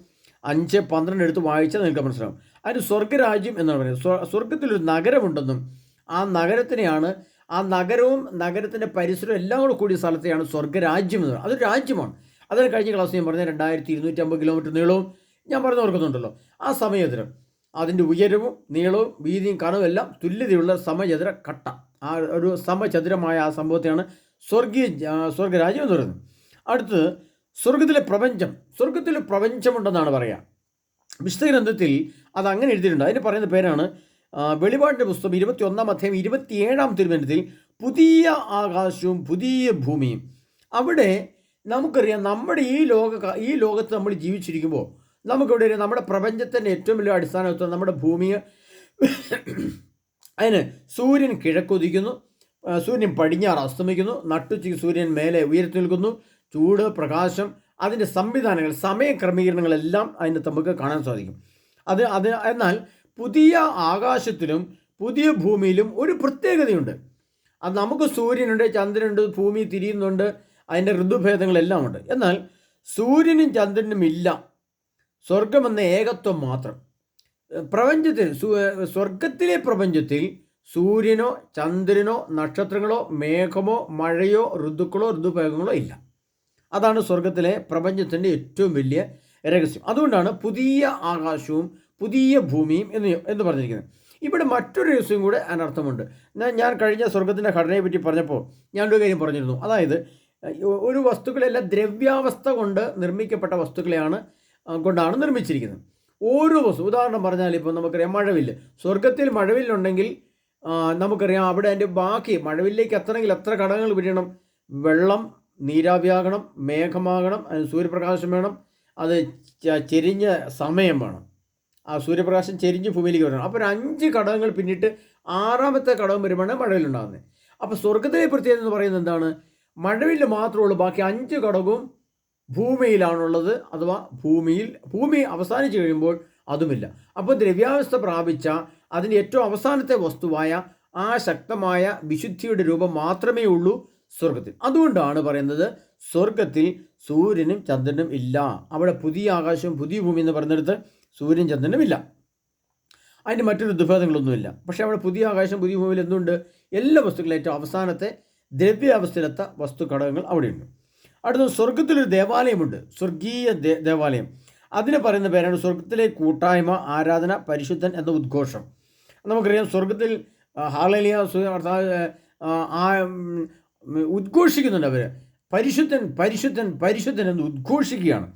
5:12 എടുത്ത് വായിച്ചാൽ നിങ്ങൾക്ക് മനസ്സിലാവും. അതിന് സ്വർഗരാജ്യം എന്നാണ് പറയുന്നത്. സ്വർഗത്തിലൊരു നഗരമുണ്ടെന്നും ആ നഗരത്തിനെയാണ് ആ നഗരവും നഗരത്തിൻ്റെ പരിസരവും എല്ലാം കൂടെ കൂടിയ സ്ഥലത്തെയാണ് സ്വർഗ്ഗരാജ്യം എന്ന് പറയുന്നത്. അതൊരു രാജ്യമാണ്. അതിന് കഴിഞ്ഞ ക്ലാസ് ഞാൻ പറഞ്ഞ 2250 കിലോമീറ്റർ നീളവും ഞാൻ പറഞ്ഞു ഓർക്കുന്നുണ്ടല്ലോ. ആ സമചതുരം അതിൻ്റെ ഉയരവും നീളവും വീതിയും കനവും എല്ലാം തുല്യതയുള്ള സമചതുര കട്ട, ആ ഒരു സമചതുരമായ ആ സംഭവത്തെയാണ് സ്വർഗ്ഗരാജ്യം എന്ന് പറയുന്നത്. അടുത്തത് സ്വർഗത്തിലെ പ്രപഞ്ചമുണ്ടെന്നാണ് പറയുക. വിശുദ്ധ ഗ്രന്ഥത്തിൽ അത് അങ്ങനെ എഴുതിയിട്ടുണ്ട്. അതിന് പറയുന്ന പേരാണ് വെളിപാടിൻ്റെ പുസ്തകം 21-ാം അധ്യായം 27-ാം തിരുവചനത്തിൽ പുതിയ ആകാശവും പുതിയ ഭൂമിയും. അവിടെ നമുക്കറിയാം, നമ്മുടെ ഈ ലോകത്ത് നമ്മൾ ജീവിച്ചിരിക്കുമ്പോൾ നമുക്കിവിടെ നമ്മുടെ പ്രപഞ്ചത്തിൻ്റെ ഏറ്റവും വലിയ അടിസ്ഥാനത്വം നമ്മുടെ ഭൂമിയെ അതിന് സൂര്യൻ കിഴക്കുദിക്കുന്നു, സൂര്യൻ പടിഞ്ഞാറ് അസ്തമിക്കുന്നു, നട്ടുച്ചയ്ക്ക് സൂര്യൻ മേലെ ഉയർത്തി നിൽക്കുന്നു, ചൂട്, പ്രകാശം, അതിൻ്റെ സംവിധാനങ്ങൾ, സമയക്രമീകരണങ്ങളെല്ലാം അതിന് നമുക്ക് കാണാൻ സാധിക്കും. എന്നാൽ പുതിയ ആകാശത്തിലും പുതിയ ഭൂമിയിലും ഒരു പ്രത്യേകതയുണ്ട്. അത് നമുക്ക് സൂര്യനുണ്ട്, ചന്ദ്രനുണ്ട്, ഭൂമി തിരിയുന്നുണ്ട്, അതിൻ്റെ ഋതുഭേദങ്ങളെല്ലാം ഉണ്ട്. എന്നാൽ സൂര്യനും ചന്ദ്രനും ഇല്ല, സ്വർഗമെന്ന ഏകത്വം മാത്രം. സ്വർഗത്തിലെ പ്രപഞ്ചത്തിൽ സൂര്യനോ ചന്ദ്രനോ നക്ഷത്രങ്ങളോ മേഘമോ മഴയോ ഋതുക്കളോ ഋതുഭേദങ്ങളോ ഇല്ല. അതാണ് സ്വർഗത്തിലെ പ്രപഞ്ചത്തിൻ്റെ ഏറ്റവും വലിയ രഹസ്യം. അതുകൊണ്ടാണ് പുതിയ ആകാശവും പുതിയ ഭൂമിയും എന്ന് പറഞ്ഞിരിക്കുന്നത്. ഇവിടെ മറ്റൊരു രഹസ്യം കൂടെ അതിനർത്ഥമുണ്ട്. ഞാൻ കഴിഞ്ഞ സ്വർഗത്തിൻ്റെ ഘടനയെ പറ്റി പറഞ്ഞപ്പോൾ ഞാനൊരു കാര്യം പറഞ്ഞിരുന്നു. അതായത് ഒരു വസ്തുക്കളെല്ലാം ദ്രവ്യാവസ്ഥ കൊണ്ട് നിർമ്മിക്കപ്പെട്ട കൊണ്ടാണ് നിർമ്മിച്ചിരിക്കുന്നത്. ഓരോ വസ്തു, ഉദാഹരണം പറഞ്ഞാൽ ഇപ്പോൾ നമുക്കറിയാം മഴവില്ല്. സ്വർഗത്തിൽ മഴവില്ലുണ്ടെങ്കിൽ നമുക്കറിയാം അവിടെ അതിൻ്റെ ബാക്കി മഴവില്ലേക്ക് എത്തണമെങ്കിൽ എത്ര ഘടകങ്ങൾ പിരിയണം? വെള്ളം, നീരാവിയാകണം, മേഘമാകണം, സൂര്യപ്രകാശം വേണം, അത് ചെരിഞ്ഞ സമയം വേണം, ആ സൂര്യപ്രകാശം ചെരിഞ്ഞ് ഭൂമിയിലേക്ക് വരണം. അപ്പോൾ ഒരു 5 ഘടകങ്ങൾ പിന്നിട്ട് 6ാമത്തെ ഘടകം വരുമ്പോഴാണ് മഴവില്ലുണ്ടാകുന്നത്. അപ്പോൾ സ്വർഗത്തിലെ പ്രത്യേകത എന്ന് പറയുന്നത് എന്താണ്? മഴവില്ല് മാത്രമേ ഉള്ളൂ, ബാക്കി 5 ഘടകവും ഭൂമിയിലാണുള്ളത്. അഥവാ ഭൂമി അവസാനിച്ച് കഴിയുമ്പോൾ അതുമില്ല. അപ്പോൾ ദ്രവ്യാവസ്ഥ പ്രാപിച്ച അതിൻ്റെ ഏറ്റവും അവസാനത്തെ വസ്തുവായ ആ ശക്തമായ വിശുദ്ധിയുടെ രൂപം മാത്രമേ ഉള്ളൂ സ്വർഗത്തിൽ. അതുകൊണ്ടാണ് പറയുന്നത് സ്വർഗത്തിൽ സൂര്യനും ചന്ദ്രനും ഇല്ല. അവിടെ പുതിയ ആകാശവും പുതിയ ഭൂമി എന്ന് പറയുന്നിടത്ത് സൂര്യൻ ചന്ദ്രനും ഇല്ല, അതിൻ്റെ മറ്റൊരു ദുർഭേദങ്ങളൊന്നുമില്ല. പക്ഷേ അവിടെ പുതിയ ആകാശം പുതിയ ഭൂമിയിൽ എന്തുണ്ട്? എല്ലാ വസ്തുക്കളും ഏറ്റവും അവസാനത്തെ ദ്രവ്യാവസ്ഥയിലെത്ത വസ്തു ഘടകങ്ങൾ അവിടെയുണ്ട്. അടുത്ത സ്വർഗത്തിലൊരു ദേവാലയമുണ്ട്, സ്വർഗീയ ദേവാലയം. അതിന് പറയുന്ന പേരാണ് സ്വർഗത്തിലെ കൂട്ടായ്മ, ആരാധന, പരിശുദ്ധൻ എന്ന ഉദ്ഘോഷം. നമുക്കറിയാം സ്വർഗത്തിൽ ഹാലേലിയ ഉദ്ഘോഷിക്കുന്നുണ്ട്. അവർ പരിശുദ്ധൻ പരിശുദ്ധൻ പരിശുദ്ധൻ എന്ന് ഉദ്ഘോഷിക്കുകയാണ്.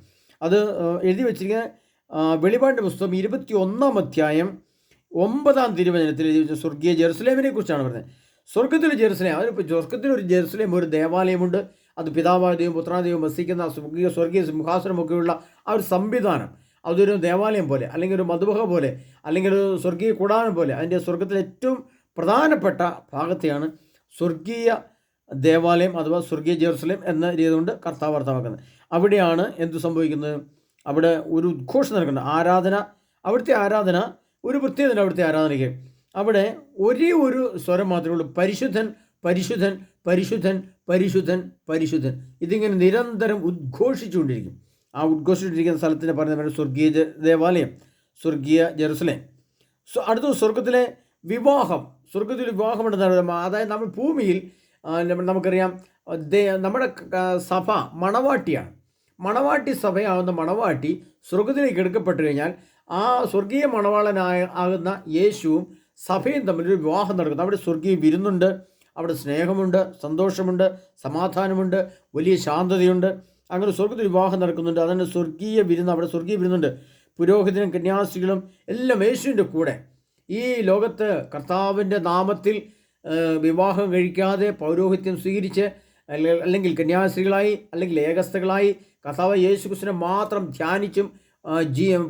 അത് എഴുതി വച്ചിരിക്കുന്ന വെളിപാടിൻ്റെ പുസ്തകം 21-ാം അധ്യായം 9-ാം തിരുവചനത്തിൽ എഴുതി വെച്ച സ്വർഗീയ ജെറുസലേമിനെ കുറിച്ചാണ് പറയുന്നത്. സ്വർഗത്തിലെ ജെറുസലേം, അതിപ്പോൾ സ്വർഗത്തിലൊരു ജെറുസലേം, ഒരു ദേവാലയമുണ്ട്. അത് പിതാവായ ദൈവം പുത്രായ ദൈവം വസിക്കുന്ന സ്വർഗീയ സിംഹാസനമൊക്കെയുള്ള ആ ഒരു സംവിധാനം, അതൊരു ദേവാലയം പോലെ, അല്ലെങ്കിൽ ഒരു മധുബഹ പോലെ, അല്ലെങ്കിൽ ഒരു സ്വർഗീയ കൂടാരം പോലെ, അതിൻ്റെ സ്വർഗത്തിലെ ഏറ്റവും പ്രധാനപ്പെട്ട ഭാഗത്തെയാണ് സ്വർഗീയ ദേവാലയം അഥവാ സ്വർഗീയ ജെറുസലേം എന്ന രീതി കൊണ്ട് കർത്താവ് അർത്ഥമാക്കുന്നത്. അവിടെയാണ് എന്ത് സംഭവിക്കുന്നത്? അവിടെ ഒരു ഉദ്ഘോഷം നടക്കുന്നത്, ആരാധന. അവിടുത്തെ ആരാധന ഒരു പ്രത്യേകത. അവിടുത്തെ ആരാധനയ്ക്ക് അവിടെ ഒരേ ഒരു സ്വരം മാത്രമേ ഉള്ളൂ: പരിശുദ്ധൻ പരിശുദ്ധൻ പരിശുദ്ധൻ പരിശുദ്ധൻ പരിശുദ്ധൻ. ഇതിങ്ങനെ നിരന്തരം ഉദ്ഘോഷിച്ചുകൊണ്ടിരിക്കും. ആ ഉദ്ഘോഷിച്ചിരിക്കുന്ന സ്ഥലത്തിന് പറയുന്ന സ്വർഗീയ ദേവാലയം, സ്വർഗീയ ജെറുസലേം. അടുത്ത സ്വർഗത്തിലെ വിവാഹം. സ്വർഗത്തിൽ വിവാഹമുണ്ടെന്നാണ്. അതായത് നമ്മൾ ഭൂമിയിൽ നമുക്കറിയാം നമ്മുടെ സഭ മണവാട്ടിയാണ്. മണവാട്ടി സഭയാകുന്ന മണവാട്ടി സ്വർഗത്തിലേക്ക് എടുക്കപ്പെട്ടു കഴിഞ്ഞാൽ ആ സ്വർഗീയ ആകുന്ന യേശുവും സഭയും തമ്മിലൊരു വിവാഹം നടക്കുന്നു. അവിടെ സ്വർഗീയ വിരുന്നുണ്ട്, അവിടെ സ്നേഹമുണ്ട്, സന്തോഷമുണ്ട്, സമാധാനമുണ്ട്, വലിയ ശാന്തതയുണ്ട്. അങ്ങനെ സ്വർഗത്തിൽ വിവാഹം നടക്കുന്നുണ്ട്. അതിന് സ്വർഗീയ വിരുന്ന്, അവിടെ സ്വർഗീയ വിരുന്നുണ്ട്. പുരോഹിതനും കന്യാസ്ത്രീകളും എല്ലാം യേശുവിൻ്റെ കൂടെ. ഈ ലോകത്ത് കർത്താവിൻ്റെ നാമത്തിൽ വിവാഹം കഴിക്കാതെ പൗരോഹിത്യം സ്വീകരിച്ച് അല്ലെങ്കിൽ കന്യാസ്ത്രീകളായി അല്ലെങ്കിൽ ഏകസ്ഥകളായി കർത്താവ് യേശു ക്രിസ്തുവിനെ മാത്രം ധ്യാനിച്ചും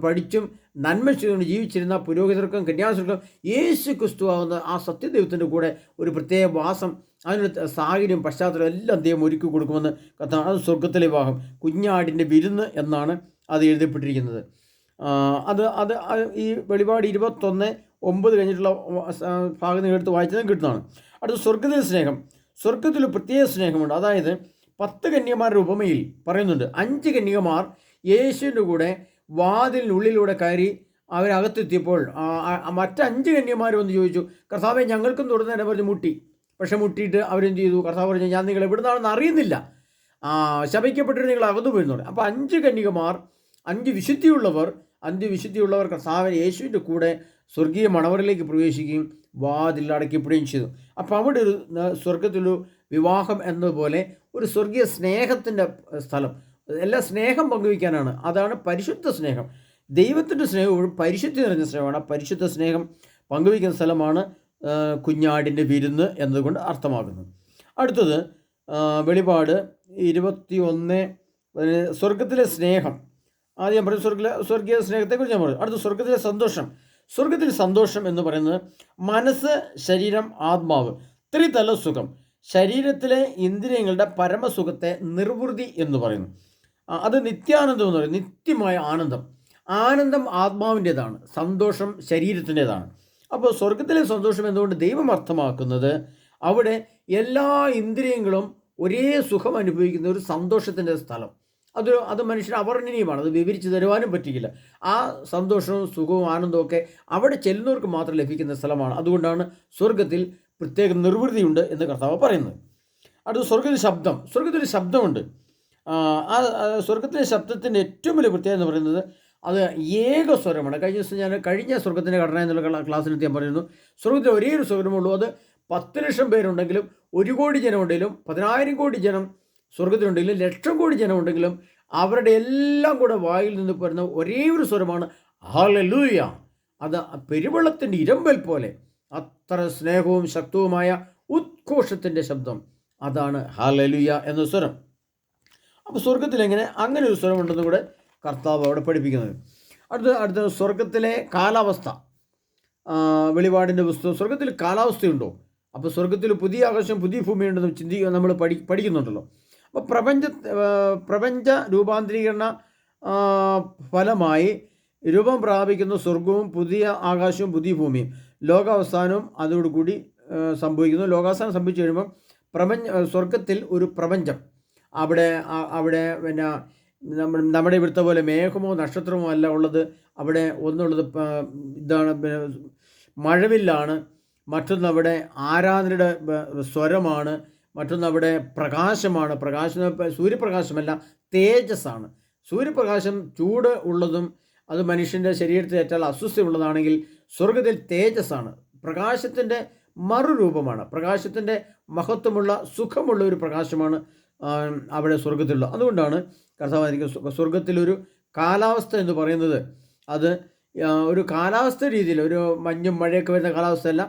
പഠിച്ചും നന്മ ചെയ്തുകൊണ്ട് ജീവിച്ചിരുന്ന പുരോഹിതർക്കും കന്യാസ്ത്രീകൾക്കും യേശു ക്രിസ്തു ആകുന്ന ആ സത്യദൈവത്തിൻ്റെ കൂടെ ഒരു പ്രത്യേക വാസം, അതിനൊരു സാഹചര്യം, പശ്ചാത്തലം എല്ലാം ദൈവം ഒരുക്കി കൊടുക്കുമെന്ന് കർത്താവ്. അത് സ്വർഗത്തിലെ വിവാഹം, കുഞ്ഞാടിൻ്റെ വിരുന്ന് എന്നാണ് അത് എഴുതപ്പെട്ടിരിക്കുന്നത്. അത് ഈ വെളിപാട് 21:9 കഴിഞ്ഞിട്ടുള്ള ഭാഗം എടുത്ത് വായിച്ചത് കിട്ടുന്നതാണ്. അടുത്ത സ്വർഗത്തിലെ സ്നേഹം. സ്വർഗത്തിൽ പ്രത്യേക സ്നേഹമുണ്ട്. അതായത് 10 കന്യകമാരുടെ ഉപമയിൽ പറയുന്നുണ്ട്. 5 കന്യകമാർ യേശുവിൻ്റെ കൂടെ വാതിലിനുള്ളിലൂടെ കയറി അവരകത്തെത്തിയപ്പോൾ മറ്റ് 5 കന്യകമാർ വന്ന് ചോദിച്ചു, കർത്താവേ ഞങ്ങൾക്കും തുറന്നു തന്നെ പറഞ്ഞ് മുട്ടി. പക്ഷെ മുട്ടിയിട്ട് അവരെന്ത് ചെയ്തു? കർത്താവ് പറഞ്ഞു, ഞാൻ നിങ്ങൾ എവിടുന്നാണെന്ന് അറിയുന്നില്ല, ശപിക്കപ്പെട്ടിട്ട് നിങ്ങൾ അകന്നു പോയിരുന്നു. അപ്പോൾ 5 കന്യകമാർ, 5 വിശുദ്ധിയുള്ളവർ കർത്താവ് യേശുവിൻ്റെ കൂടെ സ്വർഗീയ മണവറിലേക്ക് പ്രവേശിക്കുകയും വാതിൽ അടയ്ക്കപ്പെടുകയും ചെയ്തു. അപ്പോൾ അവിടെ ഒരു സ്വർഗത്തിലൊരു വിവാഹം എന്നതുപോലെ ഒരു സ്വർഗീയ സ്നേഹത്തിൻ്റെ സ്ഥലം, എല്ലാം സ്നേഹം പങ്കുവയ്ക്കാനാണ്. അതാണ് പരിശുദ്ധ സ്നേഹം. ദൈവത്തിൻ്റെ സ്നേഹവും പരിശുദ്ധി നിറഞ്ഞ സ്നേഹമാണ്. പരിശുദ്ധ സ്നേഹം പങ്കുവയ്ക്കുന്ന സ്ഥലമാണ് കുഞ്ഞാടിൻ്റെ വിരുന്ന് എന്നതുകൊണ്ട് അർത്ഥമാക്കുന്നത്. അടുത്തത് വെളിപാട് 21 സ്വർഗത്തിലെ സ്നേഹം. ആദ്യം ഞാൻ പറഞ്ഞു സ്വർഗീയ സ്നേഹത്തെക്കുറിച്ച് ഞാൻ പറഞ്ഞു. അടുത്ത സ്വർഗത്തിലെ സന്തോഷം. സ്വർഗത്തിലെ സന്തോഷം എന്ന് പറയുന്നത് മനസ്സ്, ശരീരം, ആത്മാവ്, ത്രിതല സുഖം. ശരീരത്തിലെ ഇന്ദ്രിയങ്ങളുടെ പരമസുഖത്തെ നിർവൃതി എന്ന് പറയുന്നു. അത് നിത്യാനന്ദം എന്ന് പറയും, നിത്യമായ ആനന്ദം. ആനന്ദം ആത്മാവിൻ്റേതാണ്, സന്തോഷം ശരീരത്തിൻ്റേതാണ്. അപ്പോൾ സ്വർഗത്തിലെ സന്തോഷം എന്തുകൊണ്ട് ദൈവം അർത്ഥമാക്കുന്നത് അവിടെ എല്ലാ ഇന്ദ്രിയങ്ങളും ഒരേ സുഖം അനുഭവിക്കുന്ന ഒരു സന്തോഷത്തിൻ്റെ സ്ഥലം. അത് മനുഷ്യന് അവർണ്ണനീയമാണ്, അത് വിവരിച്ച് തരുവാനും പറ്റില്ല. ആ സന്തോഷവും സുഖവും ആനന്ദവും ഒക്കെ അവിടെ ചെല്ലുന്നവർക്ക് മാത്രം ലഭിക്കുന്ന സ്ഥലമാണ്. അതുകൊണ്ടാണ് സ്വർഗത്തിൽ പ്രത്യേക നിർവൃതിയുണ്ട് എന്ന് കർത്താവ് പറയുന്നത്. അടുത്ത സ്വർഗത്തിൽ ശബ്ദമുണ്ട്. ആ സ്വർഗത്തിലെ ശബ്ദത്തിൻ്റെ ഏറ്റവും വലിയ പ്രത്യേകത എന്ന് പറയുന്നത് അത് ഏകസ്വരമാണ്. കഴിഞ്ഞ സ്വർഗത്തിൻ്റെ ഘടന എന്നുള്ള ക്ലാസ്സിൽ ഞാൻ പറയുന്നു, സ്വർഗത്തിൽ ഒരേ ഒരു സ്വരമുള്ളൂ. അത് 10 ലക്ഷം പേരുണ്ടെങ്കിലും, 1 കോടി ജനമുണ്ടെങ്കിലും, 10,000 കോടി ജനം സ്വർഗത്തിലുണ്ടെങ്കിലും, 1,00,000 കോടി ജനമുണ്ടെങ്കിലും, അവരുടെ എല്ലാം കൂടെ വായിൽ നിന്ന് വരുന്ന ഒരേ ഒരു സ്വരമാണ് ഹല്ലേലൂയ. അത് പെരുവെള്ളത്തിൻ്റെ ഇരമ്പൽ പോലെ അത്ര സ്നേഹവും ശക്തവുമായ ഉദ്ഘോഷത്തിൻ്റെ ശബ്ദം, അതാണ് ഹല്ലേലൂയ എന്ന സ്വരം. അപ്പോൾ സ്വർഗത്തിൽ അങ്ങനെ ഒരു സ്വരമുണ്ടെന്ന് കൂടെ കർത്താവ് അവിടെ പഠിപ്പിക്കുന്നത്. അടുത്ത സ്വർഗത്തിലെ കാലാവസ്ഥ. വെളിപാടിൻ്റെ പുസ്തകം. സ്വർഗത്തിൽ കാലാവസ്ഥയുണ്ടോ? അപ്പോൾ സ്വർഗത്തിൽ പുതിയ ആകാശം പുതിയ ഭൂമിയുണ്ടെന്ന് നമ്മൾ പഠിക്കുന്നുണ്ടല്ലോ. അപ്പോൾ പ്രപഞ്ച രൂപാന്തരീകരണ ഫലമായി രൂപം പ്രാപിക്കുന്ന സ്വർഗവും പുതിയ ആകാശവും പുതിയ ഭൂമിയും ലോകാവസാനവും അതോടുകൂടി സംഭവിക്കുന്നു. ലോകാവസാനം സംഭവിച്ചു കഴിയുമ്പോൾ സ്വർഗത്തിൽ ഒരു പ്രപഞ്ചം, അവിടെ പിന്നെ നമ്മുടെ ഇവിടുത്തെ പോലെ മേഘമോ നക്ഷത്രമോ അല്ല ഉള്ളത്. അവിടെ ഒന്നുള്ളത് ഇതാണ്, മഴവില്ലാണ്. മറ്റൊന്നവിടെ ആരാധനയുടെ സ്വരമാണ്. മറ്റൊന്നവിടെ പ്രകാശമാണ്. സൂര്യപ്രകാശമല്ല, തേജസ്സാണ്. സൂര്യപ്രകാശം ചൂട് ഉള്ളതും അത് മനുഷ്യൻ്റെ ശരീരത്തിൽ ഏറ്റാൽ അസ്വസ്ഥയുള്ളതാണെങ്കിൽ സ്വർഗത്തിൽ തേജസ്സാണ്. പ്രകാശത്തിൻ്റെ മറുരൂപമാണ്. പ്രകാശത്തിൻ്റെ മഹത്വമുള്ള സുഖമുള്ള ഒരു പ്രകാശമാണ് അവിടെ സ്വർഗത്തിലുള്ളത്. അതുകൊണ്ടാണ് കർത്താവ് സ്വർഗത്തിലൊരു കാലാവസ്ഥ എന്ന് പറയുന്നത് അത് ഒരു കാലാവസ്ഥ രീതിയിൽ, ഒരു മഞ്ഞും മഴയൊക്കെ വരുന്ന കാലാവസ്ഥയല്ല,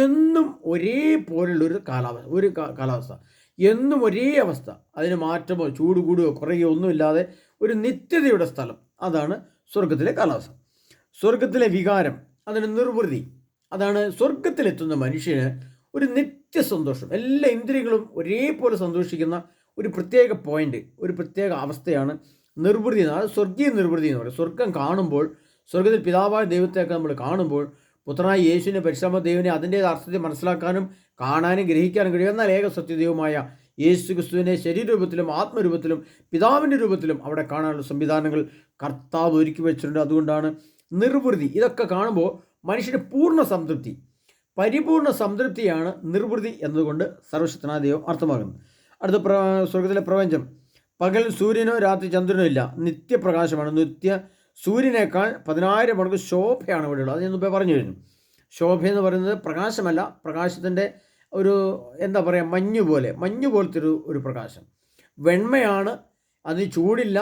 എന്നും ഒരേപോലുള്ളൊരു കാലാവസ്ഥ, എന്നും ഒരേ അവസ്ഥ. അതിന് മാറ്റമോ ചൂട് കൂടുകയോ കുറയുകയോ ഒന്നുമില്ലാതെ ഒരു നിത്യതയുടെ സ്ഥലം, അതാണ് സ്വർഗത്തിലെ കാലാവസ്ഥ. സ്വർഗത്തിലെ വികാരം, അതിന് നിർവൃതി, അതാണ് സ്വർഗത്തിലെത്തുന്ന മനുഷ്യന് ഒരു നിത്യസന്തോഷം. എല്ലാ ഇന്ദ്രിയങ്ങളും ഒരേപോലെ സന്തോഷിക്കുന്ന ഒരു പ്രത്യേക പോയിന്റ്, ഒരു പ്രത്യേക അവസ്ഥയാണ് നിർവൃതി. അത് സ്വർഗീയ നിർവൃതി എന്ന് പറയും. സ്വർഗം കാണുമ്പോൾ, സ്വർഗത്തിൽ പിതാവായ ദൈവത്തെയൊക്കെ നമ്മൾ കാണുമ്പോൾ, പുത്രനായ യേശുവിനെ പരിശ്രമ ദൈവനെ അതിൻ്റെ അർത്ഥത്തെ മനസ്സിലാക്കാനും കാണാനും ഗ്രഹിക്കാനും കഴിയും. എന്നാൽ ഏക സത്യദൈവമായ യേശു ക്രിസ്തുവിനെ ശരീരരൂപത്തിലും ആത്മരൂപത്തിലും പിതാവിൻ്റെ രൂപത്തിലും അവിടെ കാണാനുള്ള സംവിധാനങ്ങൾ കർത്താവ് ഒരുക്കി വെച്ചിട്ടുണ്ട്. അതുകൊണ്ടാണ് നിർവൃതി. ഇതൊക്കെ കാണുമ്പോൾ മനുഷ്യന് പൂർണ്ണ സംതൃപ്തി, പരിപൂർണ സംതൃപ്തിയാണ് നിർവൃതി എന്നതുകൊണ്ട് സർവശക്തനായ ദൈവം അർത്ഥമാകുന്നത്. അടുത്ത സ്വർഗത്തിലെ പ്രപഞ്ചം. പകൽ സൂര്യനോ രാത്രി ചന്ദ്രനോ ഇല്ല, നിത്യപ്രകാശമാണ്. സൂര്യനേക്കാൾ 10,000 മടങ്ങ് ശോഭയാണ് ഇവിടെ ഉള്ളത്. അത് ഞാൻ മുമ്പേ പറഞ്ഞു കഴിഞ്ഞു. ശോഭ എന്ന് പറയുന്നത് പ്രകാശമല്ല, പ്രകാശത്തിൻ്റെ ഒരു എന്താ പറയുക, മഞ്ഞ് പോലത്തെ ഒരു പ്രകാശം. വെണ്മയാണ്, അതിന് ചൂടില്ല,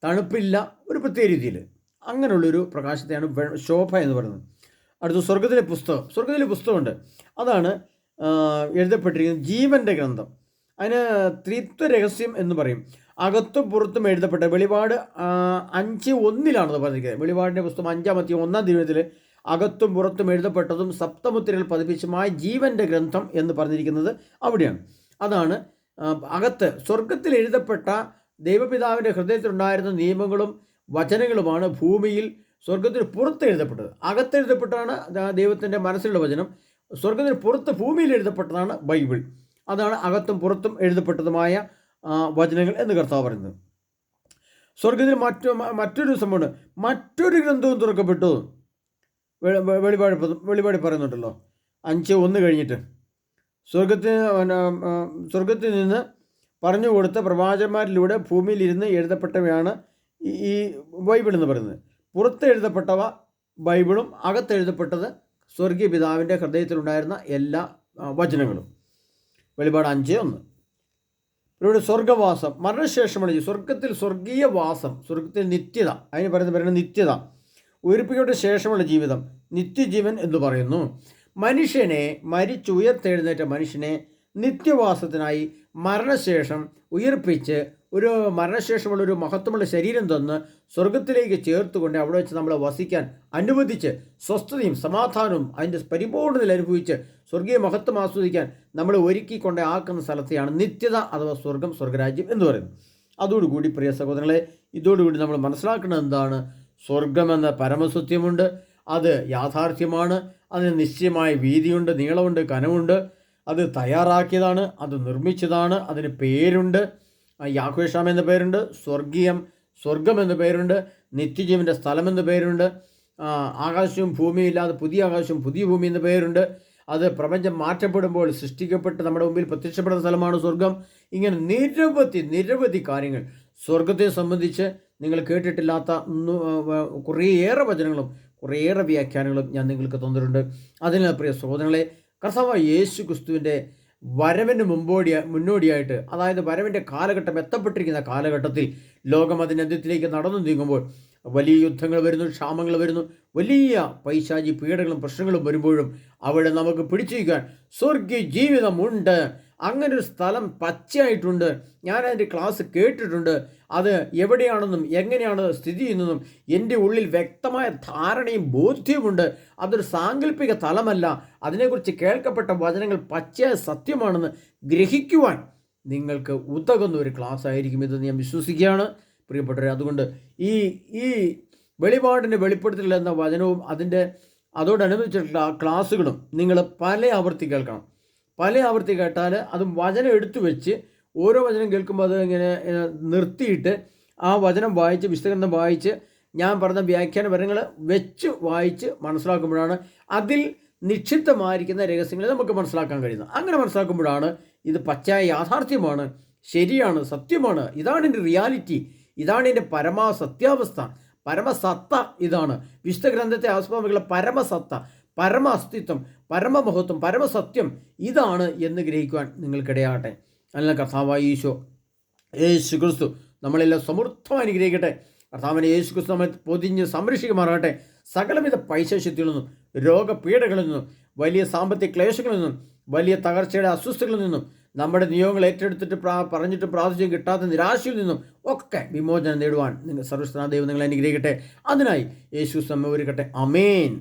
തണുപ്പില്ല, ഒരു പ്രത്യേക രീതിയിൽ അങ്ങനെയുള്ളൊരു പ്രകാശത്തെയാണ് ശോഭ എന്ന് പറയുന്നത്. അടുത്ത സ്വർഗത്തിലെ പുസ്തകമുണ്ട്. അതാണ് എഴുതപ്പെട്ടിരിക്കുന്നത് ജീവൻ്റെ ഗ്രന്ഥം. അതിന് ത്രിത്വ രഹസ്യം എന്ന് പറയും. അകത്തും പുറത്തും എഴുതപ്പെട്ട വെളിപാട് 5:1 പറഞ്ഞിരിക്കുന്നത്. വെളിപാടിൻ്റെ പുസ്തകം 5-ാം അധ്യായം 1-ാം തിരുവചനത്തിൽ അകത്തും പുറത്തും എഴുതപ്പെട്ടതും സപ്തമുദ്രകൾ പതിപ്പിച്ചുമായ ജീവൻ്റെ ഗ്രന്ഥം എന്ന് പറഞ്ഞിരിക്കുന്നത് അവിടെയാണ്. അതാണ് അകത്ത് സ്വർഗത്തിൽ എഴുതപ്പെട്ട ദൈവപിതാവിൻ്റെ ഹൃദയത്തിലുണ്ടായിരുന്ന നിയമങ്ങളും വചനങ്ങളുമാണ് ഭൂമിയിൽ സ്വർഗത്തിന് പുറത്ത് എഴുതപ്പെട്ടത്. അകത്തെഴുതപ്പെട്ടാണ് ദൈവത്തിൻ്റെ മനസ്സിലുള്ള വചനം. സ്വർഗത്തിന് പുറത്ത് ഭൂമിയിൽ എഴുതപ്പെട്ടതാണ് ബൈബിൾ. അതാണ് അകത്തും പുറത്തും എഴുതപ്പെട്ടതുമായ വചനങ്ങൾ എന്ന് കർത്താവ് പറയുന്നത്. സ്വർഗത്തിൽ മറ്റൊരു സംഭവമുണ്ട്. മറ്റൊരു ഗ്രന്ഥവും തുറക്കപ്പെട്ടു. വെളിപാട് പറയുന്നുണ്ടല്ലോ 5:1 കഴിഞ്ഞിട്ട്. സ്വർഗത്തിൽ നിന്ന് പറഞ്ഞു കൊടുത്ത പ്രവാചകന്മാരിലൂടെ ഭൂമിയിലിരുന്ന് എഴുതപ്പെട്ടവയാണ് ഈ ബൈബിൾ എന്ന് പറയുന്നത്. പുറത്ത് എഴുതപ്പെട്ടവ ബൈബിളും, അകത്തെഴുതപ്പെട്ടത് സ്വർഗീയ പിതാവിൻ്റെ ഹൃദയത്തിലുണ്ടായിരുന്ന എല്ലാ വചനങ്ങളും. വെളിപാട് 5:1. ഇവിടെ സ്വർഗവാസം, മരണശേഷമാണ് സ്വർഗത്തിൽ സ്വർഗീയ വാസം, സ്വർഗത്തിൽ നിത്യത, അതിന് പറയുന്നത് നിത്യത, ഉയർപ്പിക്കപ്പെട്ട ശേഷമുള്ള ജീവിതം, നിത്യജീവൻ എന്ന് പറയുന്നു. മനുഷ്യനെ, മരിച്ചുയർത്തെഴുന്നേറ്റ മനുഷ്യനെ നിത്യവാസത്തിനായി മരണശേഷം ഉയർപ്പിച്ച് ഒരു മരണശേഷമുള്ള ഒരു മഹത്വമുള്ള ശരീരം തന്ന് സ്വർഗത്തിലേക്ക് ചേർത്തുകൊണ്ട് അവിടെ വെച്ച് നമ്മളെ വസിക്കാൻ അനുവദിച്ച് സ്വസ്ഥതയും സമാധാനവും അതിൻ്റെ പരിപൂർണതയിൽ അനുഭവിച്ച് സ്വർഗീയ മഹത്വം ആസ്വദിക്കാൻ നമ്മളെ ഒരുക്കിക്കൊണ്ട് ആക്കുന്ന സ്ഥലത്തെയാണ് നിത്യത അഥവാ സ്വർഗം, സ്വർഗരാജ്യം എന്ന് പറയുന്നത്. അതോടുകൂടി പ്രിയ സഹോദരങ്ങളെ, ഇതോടുകൂടി നമ്മൾ മനസ്സിലാക്കുന്നത് എന്താണ്? സ്വർഗമെന്ന പരമസത്യമുണ്ട്, അത് യാഥാർത്ഥ്യമാണ്, അതിന് നിശ്ചയമായ വീതിയുണ്ട്, നീളമുണ്ട്, കനമുണ്ട്, അത് തയ്യാറാക്കിയതാണ്, അത് നിർമ്മിച്ചതാണ്, അതിന് പേരുണ്ട്. യാഹ്വേഷാം എന്ന പേരുണ്ട്, സ്വർഗം എന്ന പേരുണ്ട്, നിത്യജീവൻ്റെ സ്ഥലം എന്ന പേരുണ്ട്, ആകാശവും ഭൂമിയും ഇല്ലാതെ പുതിയ ആകാശവും പുതിയ ഭൂമി എന്ന പേരുണ്ട്. അത് പ്രപഞ്ചം മാറ്റപ്പെടുമ്പോൾ സൃഷ്ടിക്കപ്പെട്ട് നമ്മുടെ മുമ്പിൽ പ്രത്യക്ഷപ്പെടുന്ന സ്ഥലമാണ് സ്വർഗം. ഇങ്ങനെ നിരവധി കാര്യങ്ങൾ സ്വർഗത്തെ സംബന്ധിച്ച് നിങ്ങൾ കേട്ടിട്ടില്ലാത്ത കുറേയേറെ വചനങ്ങളും കുറേയേറെ വ്യാഖ്യാനങ്ങളും ഞാൻ നിങ്ങൾക്ക് തന്നിട്ടുണ്ട്. അതിനാൽ പ്രിയ സഹോദരങ്ങളെ, കർത്താവായ യേശു ക്രിസ്തുവിൻ്റെ വരവിന് മുന്നോടിയായിട്ട്, അതായത് വരവിൻ്റെ കാലഘട്ടം എത്തപ്പെട്ടിരിക്കുന്ന കാലഘട്ടത്തിൽ ലോകം അതിൻ്റെ അന്ത്യത്തിലേക്ക് നടന്നു നീങ്ങുമ്പോൾ വലിയ യുദ്ധങ്ങൾ വരുന്നു, ക്ഷാമങ്ങൾ വരുന്നു, വലിയ പൈശാചി പീഡകളും പ്രശ്നങ്ങളും വരുമ്പോഴും അവിടെ നമുക്ക് പിടിച്ചിരിക്കാൻ സ്വർഗീയ ജീവിതമുണ്ട്. അങ്ങനെ ഒരു സ്ഥലം പച്ചയായിട്ടുണ്ട്. ഞാൻ അതിൻ്റെ ക്ലാസ് കേട്ടിട്ടുണ്ട്. അത് എവിടെയാണെന്നും എങ്ങനെയാണ് സ്ഥിതി ചെയ്യുന്നതെന്നും എൻ്റെ ഉള്ളിൽ വ്യക്തമായ ധാരണയും ബോധ്യവുമുണ്ട്. അതൊരു സാങ്കല്പിക തലമല്ല, അതിനെക്കുറിച്ച് കേൾക്കപ്പെട്ട വചനങ്ങൾ പച്ചയായ സത്യമാണെന്ന് ഗ്രഹിക്കുവാൻ നിങ്ങൾക്ക് ഉതകുന്ന ഒരു ക്ലാസ് ആയിരിക്കും ഇതെന്ന് ഞാൻ വിശ്വസിക്കുകയാണ് പ്രിയപ്പെട്ടവരെ. അതുകൊണ്ട് ഈ വെളിപാടിൻ്റെ വെളിപ്പെടുത്തൽ എന്ന വചനവും അതോടനുബന്ധിച്ചിട്ടുള്ള ക്ലാസ്സുകളും നിങ്ങൾ പല ആവർത്തി കേൾക്കണം. പല ആവർത്തി കേട്ടാൽ അതും വചനം എടുത്തു വെച്ച് ഓരോ വചനം കേൾക്കുമ്പോൾ അത് ഇങ്ങനെ നിർത്തിയിട്ട് ആ വചനം വായിച്ച്, വിശുദ്ധഗ്രന്ഥം വായിച്ച്, ഞാൻ പറഞ്ഞ വ്യാഖ്യാന വചനങ്ങൾ വെച്ച് വായിച്ച് മനസ്സിലാക്കുമ്പോഴാണ് അതിൽ നിക്ഷിപ്തമായിരിക്കുന്ന രഹസ്യങ്ങളെ നമുക്ക് മനസ്സിലാക്കാൻ കഴിയുന്നത്. അങ്ങനെ മനസ്സിലാക്കുമ്പോഴാണ് ഇത് പച്ചയായ യാഥാർത്ഥ്യമാണ്, ശരിയാണ്, സത്യമാണ്, ഇതാണ് എൻ്റെ റിയാലിറ്റി, ഇതാണ് എൻ്റെ പരമസത്യാവസ്ഥ, പരമസത്ത ഇതാണ്. വിശുദ്ധ ഗ്രന്ഥത്തെ ആസ്പദമാക്കിയുള്ള പരമസത്ത, പരമ അസ്തിത്വം, പരമമഹത്വം, പരമസത്യം ഇതാണ് എന്ന് ഗ്രഹിക്കുവാൻ നിങ്ങൾക്കിടയാകട്ടെ. അല്ലെങ്കിൽ കർത്താവായ യേശു ക്രിസ്തു നമ്മളെല്ലാം സമൃദ്ധമായി അനുഗ്രഹിക്കട്ടെ. കർത്താവിനെ യേശു ക്രിസ്തു നമ്മെ പൊതിഞ്ഞ് സംരക്ഷിക്കുമാറാകട്ടെ. സകലവിധ പൈശാചിത്യങ്ങളിൽ നിന്നും, രോഗപീഠകളിൽ നിന്നും, വലിയ സാമ്പത്തിക ക്ലേശങ്ങളിൽ നിന്നും, വലിയ തകർച്ചയുടെ അസ്വസ്ഥകളിൽ നിന്നും, നമ്മുടെ നിയോഗങ്ങൾ ഏറ്റെടുത്തിട്ട് പറഞ്ഞിട്ട് പ്രാർത്ഥിച്ചും കിട്ടാത്ത നിരാശയിൽ നിന്നും ഒക്കെ വിമോചനം നേടുവാൻ സർവ്വസ്ഥനാ ദൈവം നിങ്ങളെ അനുഗ്രഹിക്കട്ടെ. അതിനായി യേശു നമ്മെ ഒരുക്കട്ടെ. ആമേൻ.